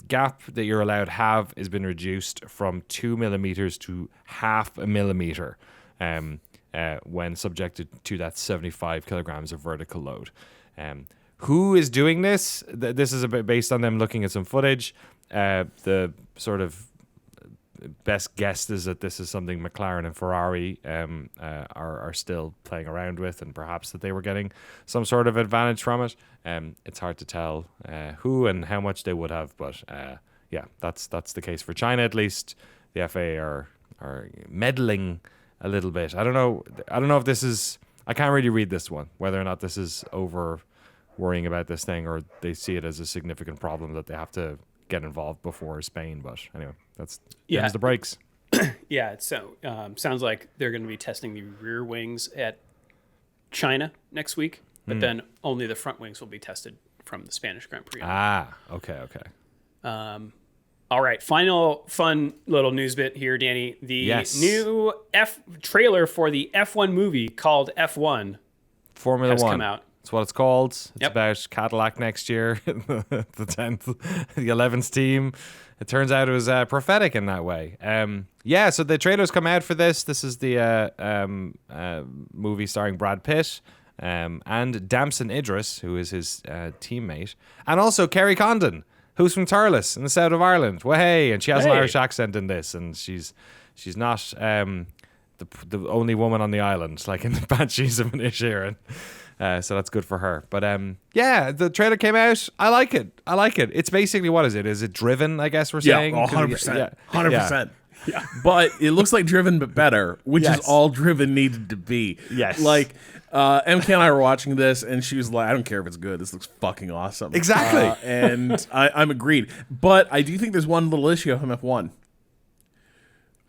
gap that you're allowed to have has been reduced from 2 millimeters to 0.5 millimeter when subjected to that 75 kilograms of vertical load. Who is doing this? This is a bit based on them looking at some footage. The sort of best guess is that this is something McLaren and Ferrari are still playing around with, and perhaps that they were getting some sort of advantage from it. It's hard to tell who and how much they would have, but yeah, that's the case for China at least. The FAA are meddling a little bit. I don't know if this is. I can't really read this one, whether or not this is over worrying about this thing or they see it as a significant problem that they have to get involved before Spain. But anyway, that's the breaks. Yeah, it sounds like they're going to be testing the rear wings at China next week, but then only the front wings will be tested from the Spanish Grand Prix. Okay. All right, final fun little news bit here, Danny. The new trailer for the F1 movie called F1 Formula has 1 come out. That's what it's called. It's about Cadillac next year, the 10th, the 11th team. It turns out it was prophetic in that way. So the trailer's come out for this. This is the movie starring Brad Pitt and Damson Idris, who is his teammate, and also Kerry Condon, who's from Thurles in the south of Ireland. Hey, and she has an Irish accent in this, and she's not the only woman on the island, like in the Banshees of Inisherin. So that's good for her. But the trailer came out. I like it. It's basically, what is it? Is it Driven, I guess we're saying? 100%. 100%. Yeah. But it looks like Driven, but better, which is all Driven needed to be. Yes. Like, MK and I were watching this, and she was like, I don't care if it's good. This looks fucking awesome. Exactly. And I'm agreed. But I do think there's one little issue of F1.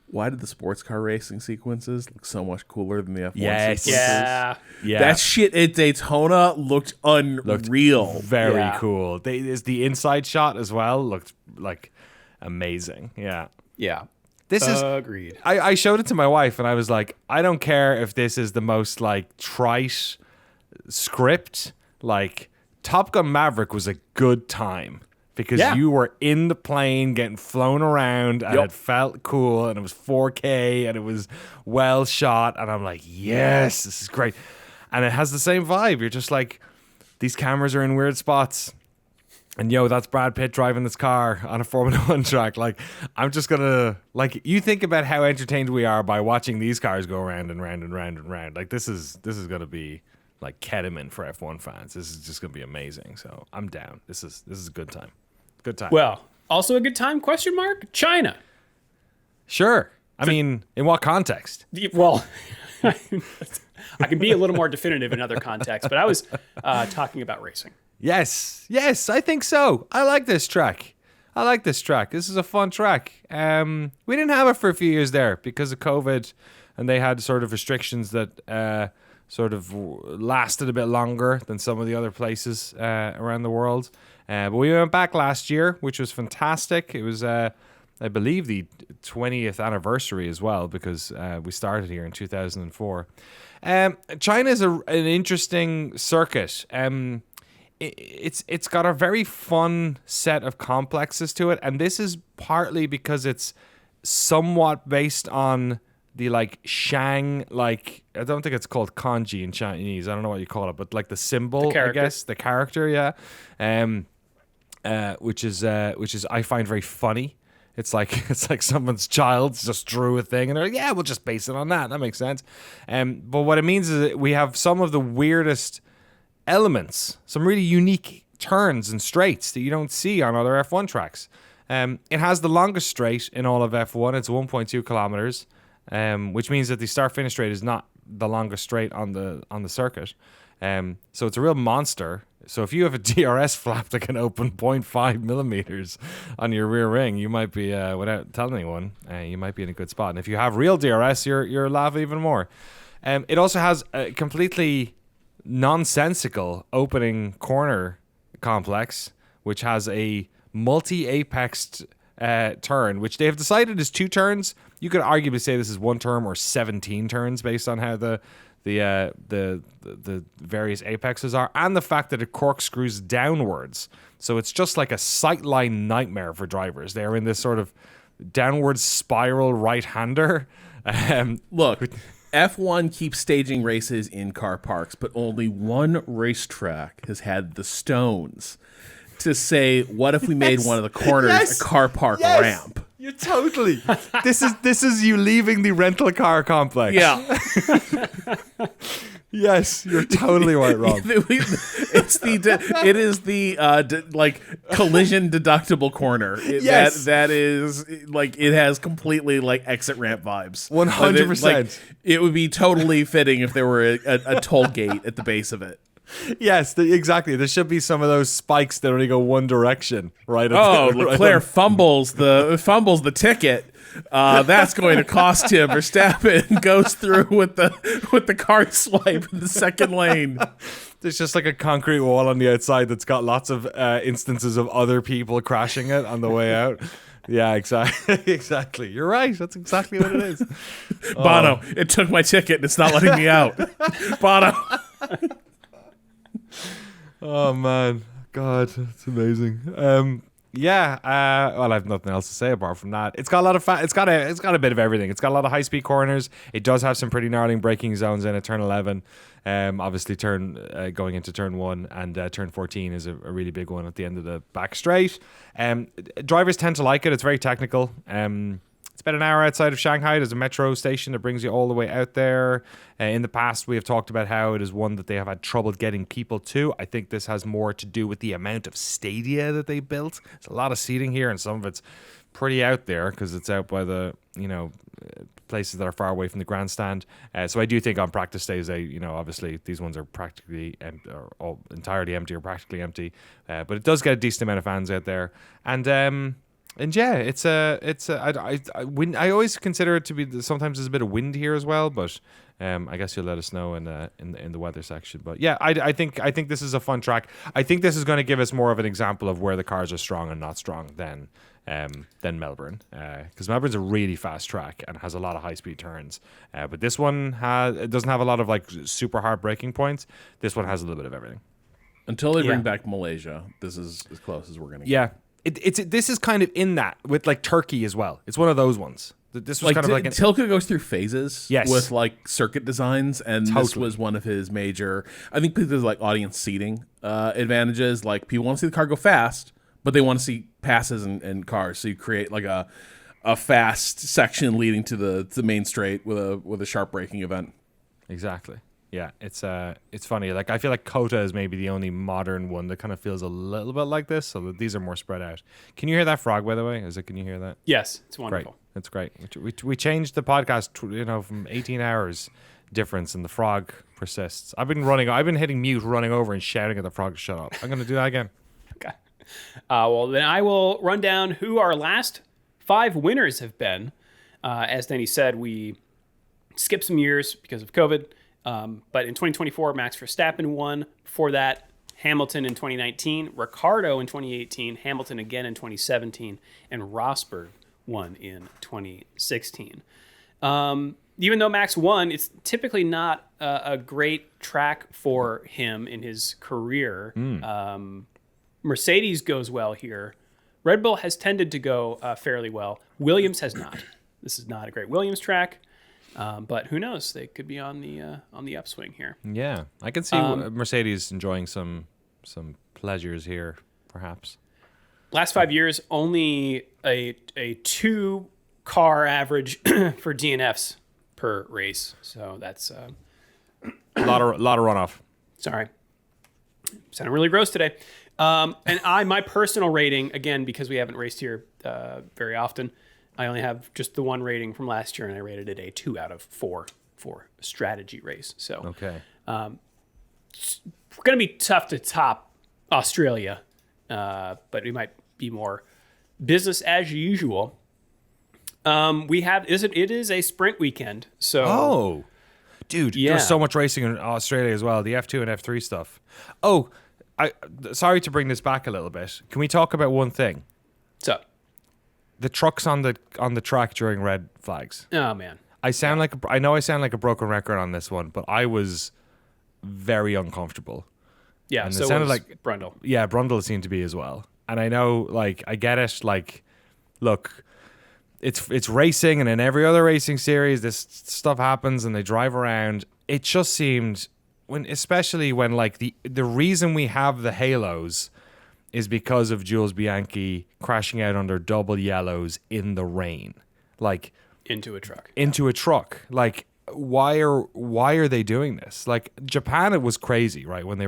Why did the sports car racing sequences look so much cooler than the F1 sequences? Yeah. That shit at Daytona looked unreal. Very cool. The inside shot as well looked like amazing. Yeah. Yeah. This is agreed. I showed it to my wife and I was like, I don't care if this is the most like trite script. Like Top Gun Maverick was a good time. Because you were in the plane getting flown around and it felt cool and it was 4K and it was well shot. And I'm like, yes, this is great. And it has the same vibe. You're just like, these cameras are in weird spots. And that's Brad Pitt driving this car on a Formula 1 track. Like, I'm just going to, like, you think about how entertained we are by watching these cars go round and round and round and round. Like, this is going to be like ketamine for F1 fans. This is just going to be amazing. So I'm down. This is a good time. Good time. Well, also a good time, ? China. Sure. I mean, in what context? Well, I can be a little more definitive in other contexts, but I was talking about racing. Yes, I think so. I like this track. This is a fun track. We didn't have it for a few years there because of COVID, and they had sort of restrictions that sort of lasted a bit longer than some of the other places around the world. But we went back last year, which was fantastic. It was, I believe, the 20th anniversary as well, because we started here in 2004. China is an interesting circuit. It's got a very fun set of complexes to it, and this is partly because it's somewhat based on the like Shang, like I don't think it's called kanji in Chinese. I don't know what you call it, but like the symbol, I guess, the character, which is I find very funny. It's like someone's child just drew a thing and they're like, we'll just base it on that. That makes sense. But what it means is that we have some of the weirdest elements, some really unique turns and straights that you don't see on other F1 tracks. It has the longest straight in all of F1. It's 1.2 kilometers. Which means that the start-finish rate is not the longest straight on the circuit. So it's a real monster. So if you have a DRS flap that can open 0.5 millimeters on your rear ring, you might be, without telling anyone, you might be in a good spot. And if you have real DRS, you're laughing even more. It also has a completely nonsensical opening corner complex, which has a multi-apexed turn, which they have decided is 2 turns. You could arguably say this is 1 turn or 17 turns based on how the various apexes are, and the fact that it corkscrews downwards. So it's just like a sightline nightmare for drivers. They're in this sort of downward spiral right-hander. Look, F1 keeps staging races in car parks, but only one racetrack has had the stones to say, what if we made one of the corners a car park ramp? You're totally. This is you leaving the rental car complex. Yeah. Yes, you're totally right, Rob. It is the like collision deductible corner. Yes. That is like it has completely like exit ramp vibes. 100%. Like, it would be totally fitting if there were a toll gate at the base of it. Yes, exactly. There should be some of those spikes that only go one direction, right? Leclerc fumbles the ticket. That's going to cost him. Verstappen goes through with the card swipe in the second lane. There's just like a concrete wall on the outside that's got lots of instances of other people crashing it on the way out. Yeah, exactly. You're right. That's exactly what it is. Bono, it took my ticket and it's not letting me out. Bono. Oh man, God, it's amazing. Well, I have nothing else to say apart from that. It's got a lot of it's got a bit of everything. It's got a lot of high speed corners. It does have some pretty gnarly braking zones in it. Turn 11, obviously going into turn 1, and turn 14 is a really big one at the end of the back straight. Drivers tend to like it. It's very technical. It's about an hour outside of Shanghai. There's a metro station that brings you all the way out there. In the past, we have talked about how it is one that they have had trouble getting people to. I think this has more to do with the amount of stadia that they built. There's a lot of seating here, and some of it's pretty out there because it's out by the, places that are far away from the grandstand. So I do think on practice days, obviously these ones are practically or entirely empty or practically empty. But it does get a decent amount of fans out there. And yeah, I always consider it to be sometimes there's a bit of wind here as well, but I guess you'll let us know in the weather section. But yeah, I think this is a fun track. I think this is going to give us more of an example of where the cars are strong and not strong than Melbourne, because Melbourne's a really fast track and has a lot of high speed turns. But this one doesn't have a lot of like super hard braking points. This one has a little bit of everything. Until they bring back Malaysia, this is as close as we're going to get. Yeah. This is kind of in that with like Turkey as well. It's one of those ones. This was kind of like Tilke goes through phases Yes. with like circuit designs, and this was one of his major. I think because like audience seating advantages. Like people want to see the car go fast, but they want to see passes and cars. So you create like a fast section leading to the main straight with a sharp braking event. Exactly. Yeah, it's funny. Like I feel like Kota is maybe the only modern one that kind of feels a little bit like this. So that these are more spread out. Can you hear that frog, by the way? Can you hear that? Yes, it's wonderful. Great. That's great. We changed the podcast, from 18 hours difference, and the frog persists. I've been hitting mute, running over and shouting at the frog to shut up. I'm going to do that again. Okay. Well, then I will run down who our last 5 winners have been. As Danny said, we skipped some years because of COVID. But in 2024, Max Verstappen won. Before that, Hamilton in 2019, Ricciardo in 2018, Hamilton again in 2017, and Rosberg won in 2016. Even though Max won, it's typically not a great track for him in his career. Mercedes goes well here. Red Bull has tended to go fairly well. Williams has not. This is not a great Williams track. But who knows? They could be on the upswing here. Yeah, I can see Mercedes enjoying some pleasures here, perhaps. Last 5 years, only a 2-car average for DNFs per race. So that's a lot of runoff. Sorry, sounding really gross today. And my personal rating, again, because we haven't raced here very often, I only have just the one rating from last year, and I rated it a 2 out of 4 for a strategy race. So okay, it's going to be tough to top Australia, but we might be more business as usual. It is a sprint weekend, so dude, there's so much racing in Australia as well. The F2 and F3 stuff. Sorry to bring this back a little bit. Can we talk about one thing? What's up? The trucks on the track during red flags. Oh man, I know I sound like a broken record on this one, but I was very uncomfortable. Yeah, and so it sounded like like Brundle. Yeah, Brundle seemed to be as well. And I know, like, I get it. Like, look, it's racing, and in every other racing series, this stuff happens, and they drive around. It just seemed especially when like the reason we have the halos is because of Jules Bianchi crashing out under double yellows in the rain, like into a truck. Like why are they doing this? Like Japan, it was crazy, right? When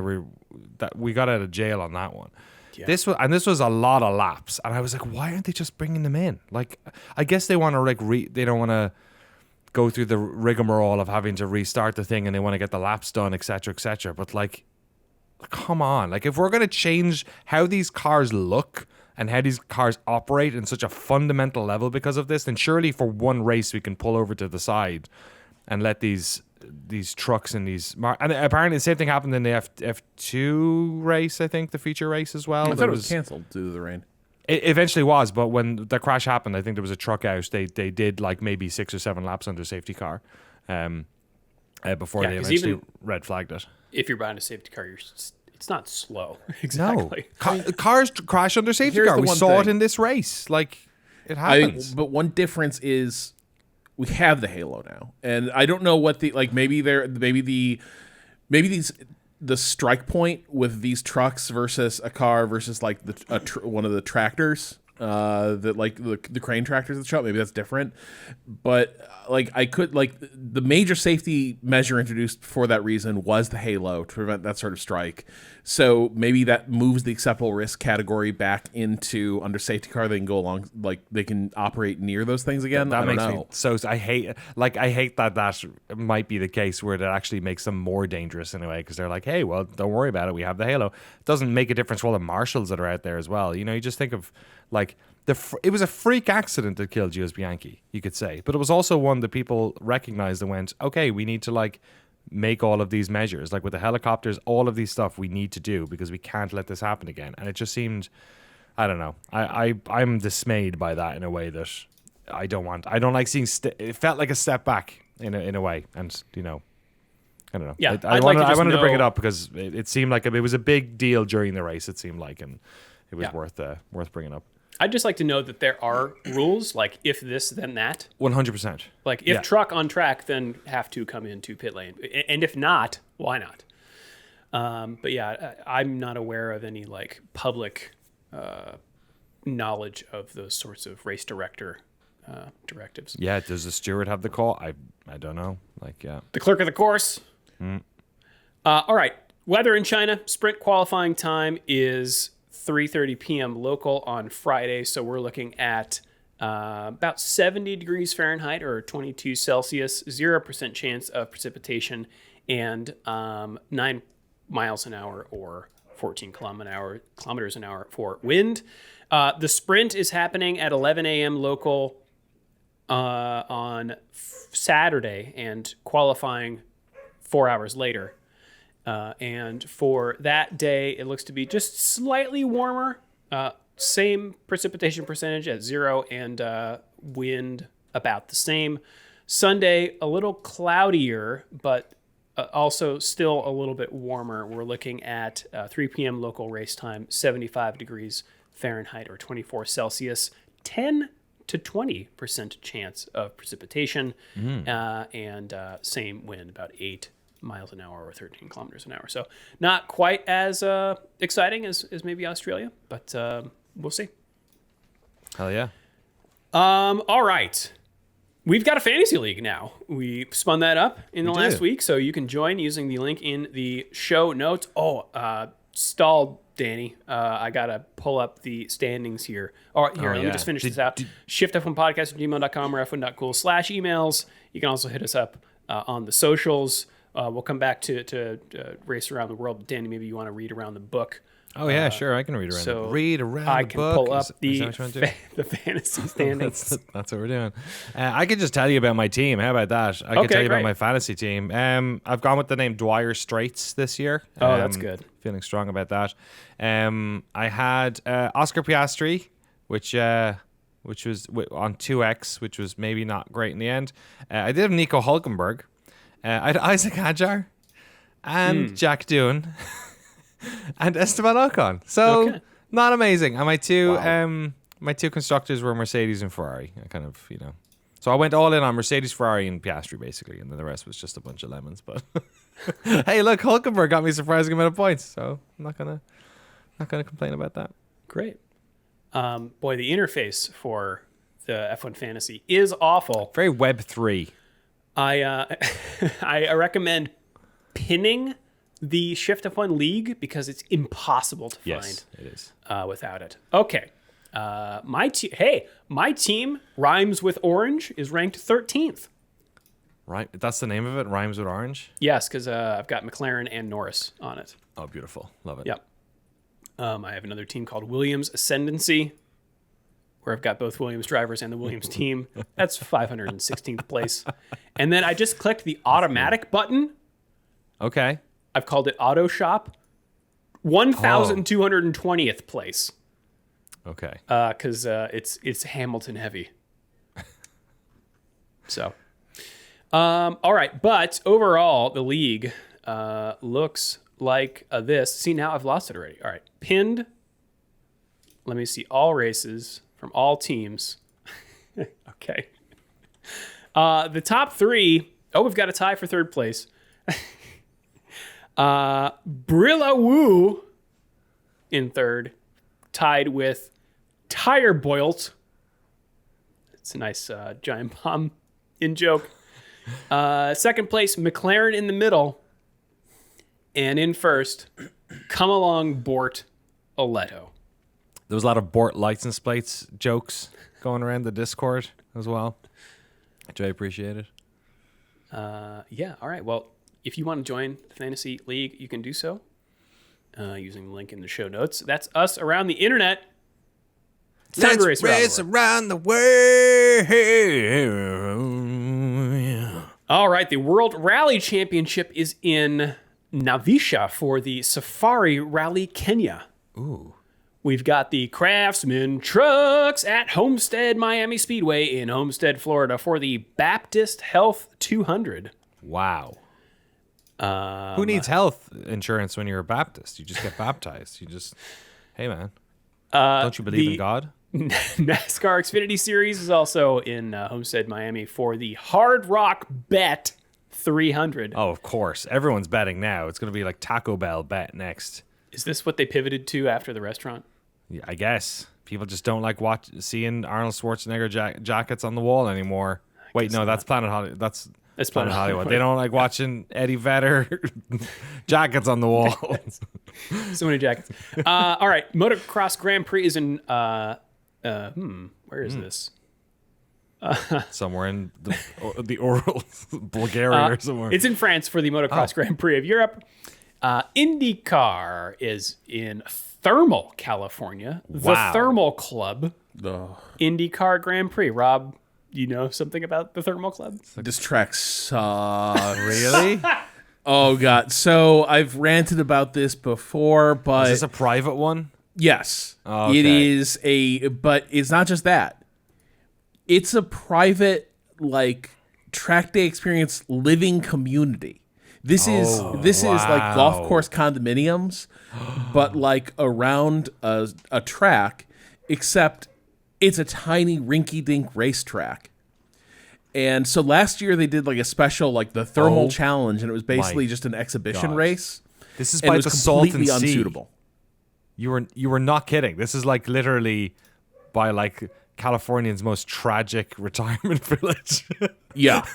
we got out of jail on that one. Yeah. This was a lot of laps, and I was like, why aren't they just bringing them in? Like, I guess they want to they don't want to go through the rigmarole of having to restart the thing, and they want to get the laps done, etc., etc. But like, come on, like if we're gonna change how these cars look and how these cars operate in such a fundamental level because of this, then surely for one race we can pull over to the side and let these trucks and and apparently the same thing happened in the F2 race, I think, the feature race as well. I thought it was canceled due to the rain. It eventually was, but when the crash happened, I think there was a truck out. They did like maybe 6 or 7 laps under safety car before they eventually red flagged it. If you're buying a safety car, it's not slow. Exactly. No. Cars crash under safety car. We saw it in this race. Like, it happens. But one difference is we have the Halo now, and I don't know what maybe the strike point with these trucks versus a car versus like one of the tractors. That like the crane tractors at the shop, maybe that's different, but the major safety measure introduced for that reason was the Halo to prevent that sort of strike. So maybe that moves the acceptable risk category back into under safety car. They can go along, like they can operate near those things again. That I don't makes know. me so. I hate that might be the case where that actually makes them more dangerous in a way, because they're like, hey, well, don't worry about it. We have the Halo. It doesn't make a difference for all the marshals that are out there as well. You know, you just think of like it was a freak accident that killed Gilles Bianchi, you could say, but it was also one that people recognized and went, okay, we need to like make all of these measures, like with the helicopters, all of these stuff we need to do because we can't let this happen again. And it just seemed, I don't know, I'm dismayed by that in a way that I don't like seeing. It felt like a step back in a way, and you know, I don't know. Yeah, I wanted to bring it up because it seemed like it was a big deal during the race. It seemed like, and it was worth bringing up. I'd just like to know that there are rules, like if this, then that. 100%. Like if truck on track, then have to come into pit lane. And if not, why not? But yeah, I'm not aware of any like public knowledge of those sorts of race director directives. Yeah, does the steward have the call? I don't know. Like, yeah. The clerk of the course. All right. Weather in China. Sprint qualifying time is 3:30 p.m. local on Friday, so we're looking at about 70 degrees Fahrenheit or 22 Celsius, 0% chance of precipitation, and 9 miles an hour or 14 kilometers an hour for wind. The sprint is happening at 11 a.m. local on Saturday and qualifying 4 hours later. And for that day, it looks to be just slightly warmer, same precipitation percentage at 0, and wind about the same. Sunday, a little cloudier, but also still a little bit warmer. We're looking at 3 p.m. local race time, 75 degrees Fahrenheit or 24 Celsius, 10 to 20% chance of precipitation, and same wind, about 8 miles an hour or 13 kilometers an hour. So not quite as exciting as maybe Australia, but we'll see. Hell yeah. All right. We've got a fantasy league now. We spun that up in the last week, so you can join using the link in the show notes. Stalled, Danny. I got to pull up the standings here. All right, let me just finish this out. Shift+F1podcast@gmail.com or f1.cool/emails. You can also hit us up on the socials. We'll come back to Race Around the World. Danny, maybe you want to read around the book. Oh, yeah, sure. I can read around the book. Read around the book. I can pull up the fantasy standings. That's what we're doing. I could just tell you about my team. How about that? I can tell you about my fantasy team. I've gone with the name Dwyer Straits this year. Oh, that's good. Feeling strong about that. I had Oscar Piastri, which was on 2X, which was maybe not great in the end. I did have Nico Hulkenberg. I had Isaac Hadjar and Jack Doohan and Esteban Ocon. So not amazing. And my two constructors were Mercedes and Ferrari. I kind of, so I went all in on Mercedes, Ferrari, and Piastri basically, and then the rest was just a bunch of lemons. But hey, look, Hulkenberg got me a surprising amount of points, so I'm not gonna complain about that. Great. The interface for the F1 Fantasy is awful. Very Web3. I recommend pinning the Shift+F1 League because it's impossible to find. Yes, it is. Without it. Okay. My team, Rhymes with Orange, is ranked 13th. Right, that's the name of it. Rhymes with orange. Yes, because I've got McLaren and Norris on it. Oh, beautiful. Love it. Yep. I have another team called Williams Ascendancy, where I've got both Williams drivers and the Williams team. That's 516th place. And then I just clicked the automatic button. Okay. I've called it Auto Shop. 1,220th place. Okay. Because it's Hamilton heavy. So, all right. But overall, the league looks like this. See, now I've lost it already. All right. Pinned. Let me see. All races from all teams. Okay. The top three. Oh, we've got a tie for third place. Brilla Woo in third, tied with Tire Boilt. It's a nice giant bomb in joke. Second place, McLaren in the middle. And in first, Come Along Bort Oletto. There was a lot of Bort license plates jokes going around the Discord as well, which I appreciated. Yeah, all right. Well, if you want to join the Fantasy League, you can do so using the link in the show notes. That's us around the internet. Let's race around the world. All right, the World Rally Championship is in Navisha for the Safari Rally Kenya. Ooh. We've got the Craftsman trucks at Homestead Miami Speedway in Homestead, Florida for the Baptist Health 200. Wow. Who needs health insurance when you're a Baptist? You just get baptized. You just, hey man, don't you believe in God? NASCAR Xfinity Series is also in Homestead, Miami for the Hard Rock Bet 300. Oh, of course. Everyone's betting now. It's going to be like Taco Bell bet next. Is this what they pivoted to after the restaurant? Yeah, I guess. People just don't like seeing Arnold Schwarzenegger jackets on the wall anymore. Wait, no, that's Planet Hollywood. That's Planet Hollywood. They don't like watching Eddie Vedder jackets on the wall. So many jackets. All right, Motocross Grand Prix is in... where is this? Somewhere in the Oral, Bulgaria or somewhere. It's in France for the Motocross Grand Prix of Europe. IndyCar is in Thermal, California. The Thermal Club. IndyCar Grand Prix. Rob, you know something about the Thermal Club? This track sucks. Really? Oh, God. So I've ranted about this before, but... Is this a private one? Yes. Okay. It is but it's not just that. It's a private, like, track day experience living community. This is like golf course condominiums, but like around a track, except it's a tiny rinky-dink racetrack. And so last year they did like a special, like the Thermal Challenge, and it was basically just an exhibition race. This is by the Salton Sea. Unsuitable. You were not kidding. This is like literally by like California's most tragic retirement village. Yeah.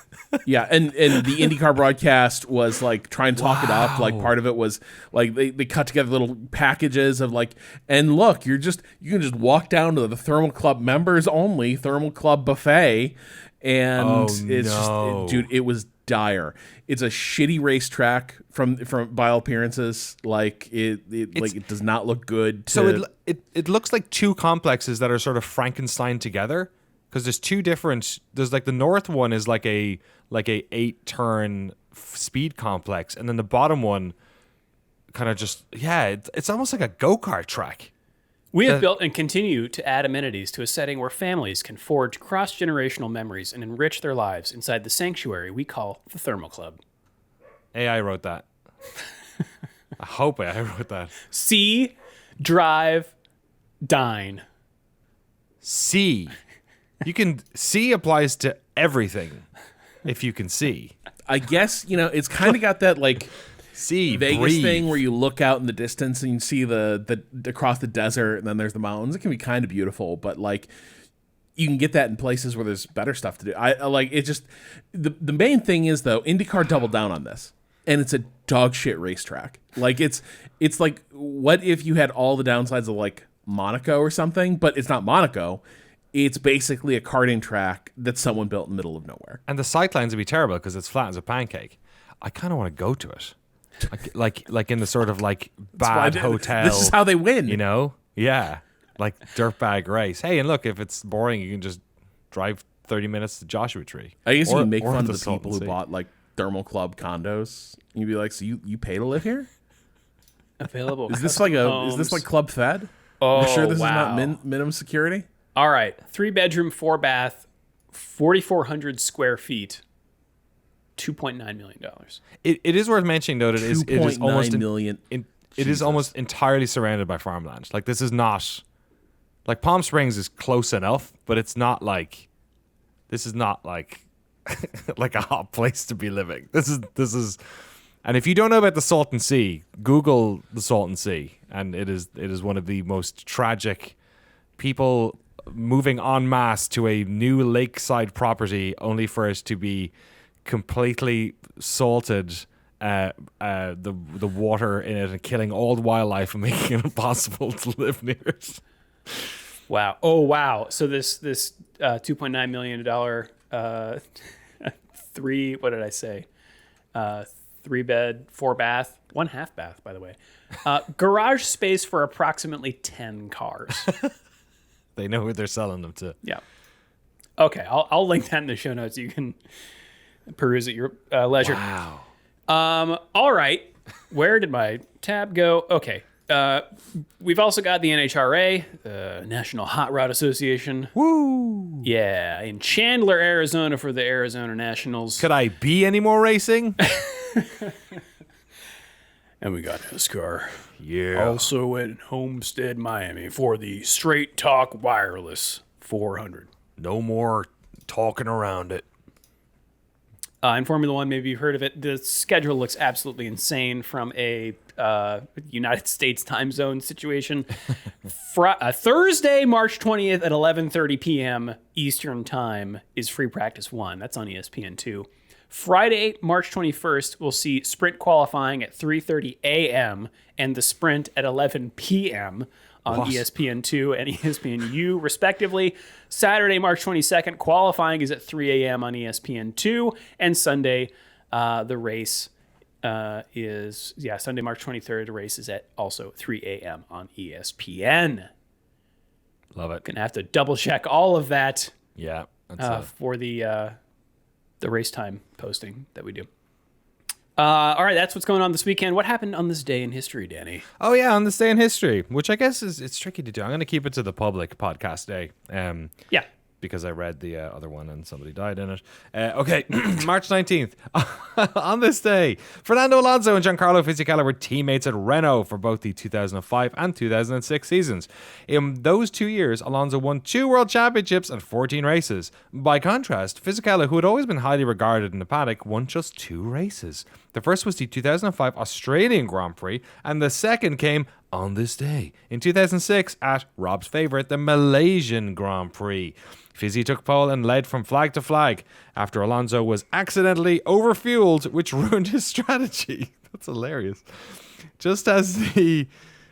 And the IndyCar broadcast was like trying to talk it up. Like part of it was like they cut together little packages of like, and look, you can just walk down to the Thermal Club members only Thermal Club buffet, and just, dude, it was dire. It's a shitty racetrack from by all appearances. Like it does not look good. So it looks like two complexes that are sort of Frankenstein together, because there's two different. There's like the north one is like a 8-turn speed complex, and then the bottom one kind of just it's almost like a go-kart track. We have built and continue to add amenities to a setting where families can forge cross-generational memories and enrich their lives inside the sanctuary we call the Thermal Club. AI wrote that. I hope AI wrote that. See, drive, dine. See. You can see applies to everything if you can see. I guess, it's kind of got that like see Vegas breathe thing where you look out in the distance and you see the across the desert, and then there's the mountains. It can be kind of beautiful, but like you can get that in places where there's better stuff to do. I like it. Just the main thing is though, IndyCar doubled down on this, and it's a dog shit racetrack. Like it's like, what if you had all the downsides of like Monaco or something, but it's not Monaco. It's basically a karting track that someone built in the middle of nowhere. And the sightlines would be terrible because it's flat as a pancake. I kind of want to go to it. Like in the sort of like bad hotel. This is how they win. You know? Yeah. Like dirtbag race. Hey, and look, if it's boring, you can just drive 30 minutes to Joshua Tree. I guess you can make fun of the Salton people who Sea. bought like thermal club condos. You'd be like, so you pay to live here? Available. Is this like Club Fed? Oh, You're sure this wow. is not minimum security? All right. 3-bedroom, 4-bath, 4,400 square feet, $2.9 million. It is worth mentioning though that it is almost $2.9 million. it is almost entirely surrounded by farmland. Like this is not like Palm Springs is close enough, but it's not like this is not like like a hot place to be living. This is and if you don't know about the Salton Sea, Google the Salton Sea, and it is one of the most tragic people moving en masse to a new lakeside property only for it to be completely salted, the water in it and killing all the wildlife and making it impossible to live near it. Wow. Oh, wow. So this $2.9 million, what did I say? 3-bed, 4-bath, 1 half bath, by the way. Garage space for approximately 10 cars. They know who they're selling them to. Yeah. Okay, I'll link that in the show notes. You can peruse at your leisure. Wow. All right. Where did my tab go? Okay. We've also got the NHRA, the National Hot Rod Association. Woo! Yeah, in Chandler, Arizona for the Arizona Nationals. Could I be any more racing? And we got NASCAR. Yeah. Also in Homestead, Miami for the Straight Talk Wireless 400. No more talking around it. In Formula One, maybe you've heard of it. The schedule looks absolutely insane from a United States time zone situation. Thursday, March 20th at 11:30 p.m. Eastern Time is Free Practice 1. That's on ESPN2. Friday, March 21st, we'll see sprint qualifying at 3:30 a.m. and the sprint at 11 p.m. on ESPN2 and ESPNU, respectively. Saturday, March 22nd, qualifying is at 3 a.m. on ESPN2. And Sunday, the race Sunday, March 23rd, the race is at also 3 a.m. on ESPN. Love it. Gonna have to double check all of that Yeah. for the race time posting that we do. All right, that's what's going on this weekend. What happened on this day in history, Danny? Oh yeah, on this day in history, which I guess it's tricky to do. I'm going to keep it to the public podcast day. Yeah. Because I read the other one and somebody died in it. Okay, March 19th. On this day, Fernando Alonso and Giancarlo Fisichella were teammates at Renault for both the 2005 and 2006 seasons. In those 2 years, Alonso won 2 world championships and 14 races. By contrast, Fisichella, who had always been highly regarded in the paddock, won just 2 races. The first was the 2005 Australian Grand Prix, and the second came on this day, in 2006, at Rob's favourite, the Malaysian Grand Prix. Fizzy took pole and led from flag to flag after Alonso was accidentally overfueled, which ruined his strategy. That's hilarious. Just as in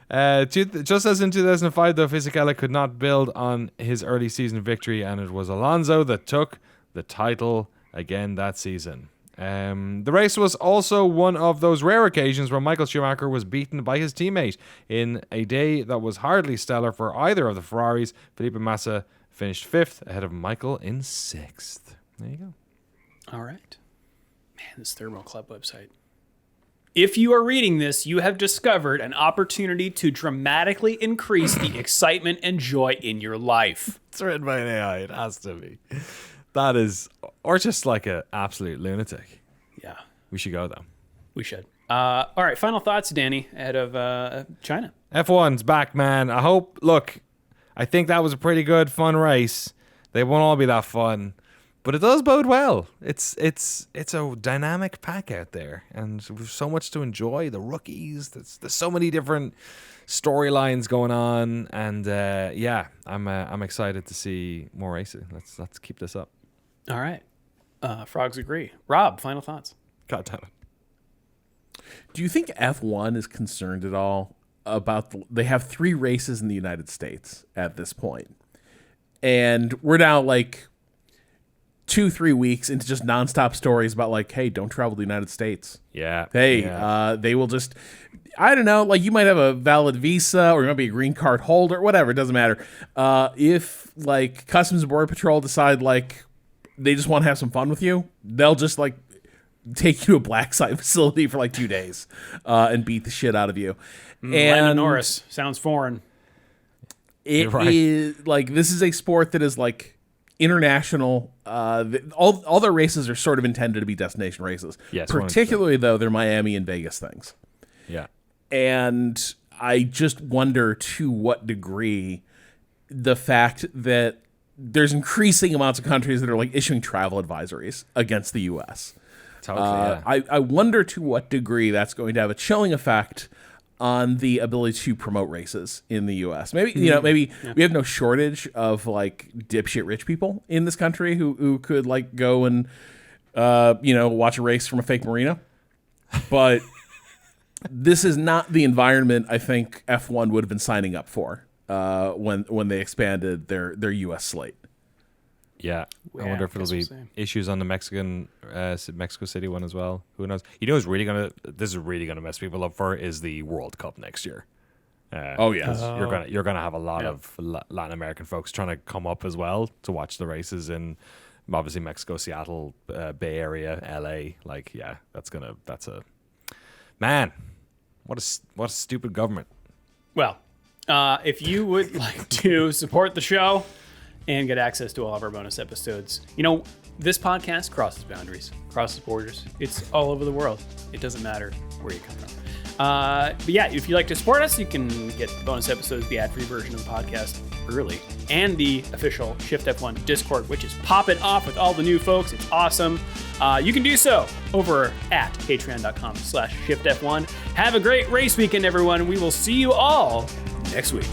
2005, though, Fisichella could not build on his early season victory, and it was Alonso that took the title again that season. The race was also one of those rare occasions where Michael Schumacher was beaten by his teammate in a day that was hardly stellar for either of the Ferraris. Felipe Massa finished 5th ahead of Michael in 6th. There you go. All right. Man, this Thermal Club website. If you are reading this, you have discovered an opportunity to dramatically increase the excitement and joy in your life. It's written by an AI. It has to be. That is, or just like an absolute lunatic. Yeah. We should go though. We should. All right, final thoughts, Danny, ahead of China. F1's back, man. I think that was a pretty good, fun race. They won't all be that fun, but it does bode well. It's a dynamic pack out there, and there's so much to enjoy. The rookies, there's so many different storylines going on, and I'm excited to see more racing. Let's keep this up. All right. Frogs agree. Rob, final thoughts. God damn it. Do you think F1 is concerned at all about they have 3 races in the United States at this point, and we're now like 2-3 weeks into just nonstop stories about like, hey, don't travel to the United States. Yeah. Hey, they will just, I don't know, like you might have a valid visa or you might be a green card holder, whatever, it doesn't matter. If like Customs and Border Patrol decide like they just want to have some fun with you, they'll just like take you to a black site facility for like 2 days and beat the shit out of you. Lando Norris sounds foreign. It is like, this is a sport that is like international. All their races are sort of intended to be destination races. Yes, particularly though they're Miami and Vegas things. Yeah. And I just wonder to what degree the fact that there's increasing amounts of countries that are like issuing travel advisories against the U.S. Totally, yeah. I wonder to what degree that's going to have a chilling effect on the ability to promote races in the U.S. Maybe we have no shortage of like dipshit rich people in this country who could like go and watch a race from a fake marina, but this is not the environment I think F1 would have been signing up for when they expanded their U.S. slate. Yeah, I wonder if it'll be issues on the Mexico City one as well. Who knows? You know, this is really gonna mess people up for is the World Cup next year. You're gonna have a lot of Latin American folks trying to come up as well to watch the races in obviously Mexico, Seattle, Bay Area, LA. Like, yeah, that's a man. What a stupid government. Well, if you would like to support the show and get access to all of our bonus episodes, this podcast crosses boundaries, crosses borders. It's all over the world. It doesn't matter where you come from. But yeah, if you'd like to support us, you can get the bonus episodes, the ad-free version of the podcast early, and the official Shift+F1 Discord, which is popping off with all the new folks. It's awesome. You can do so over at patreon.com/ShiftF1. Have a great race weekend, everyone. We will see you all next week.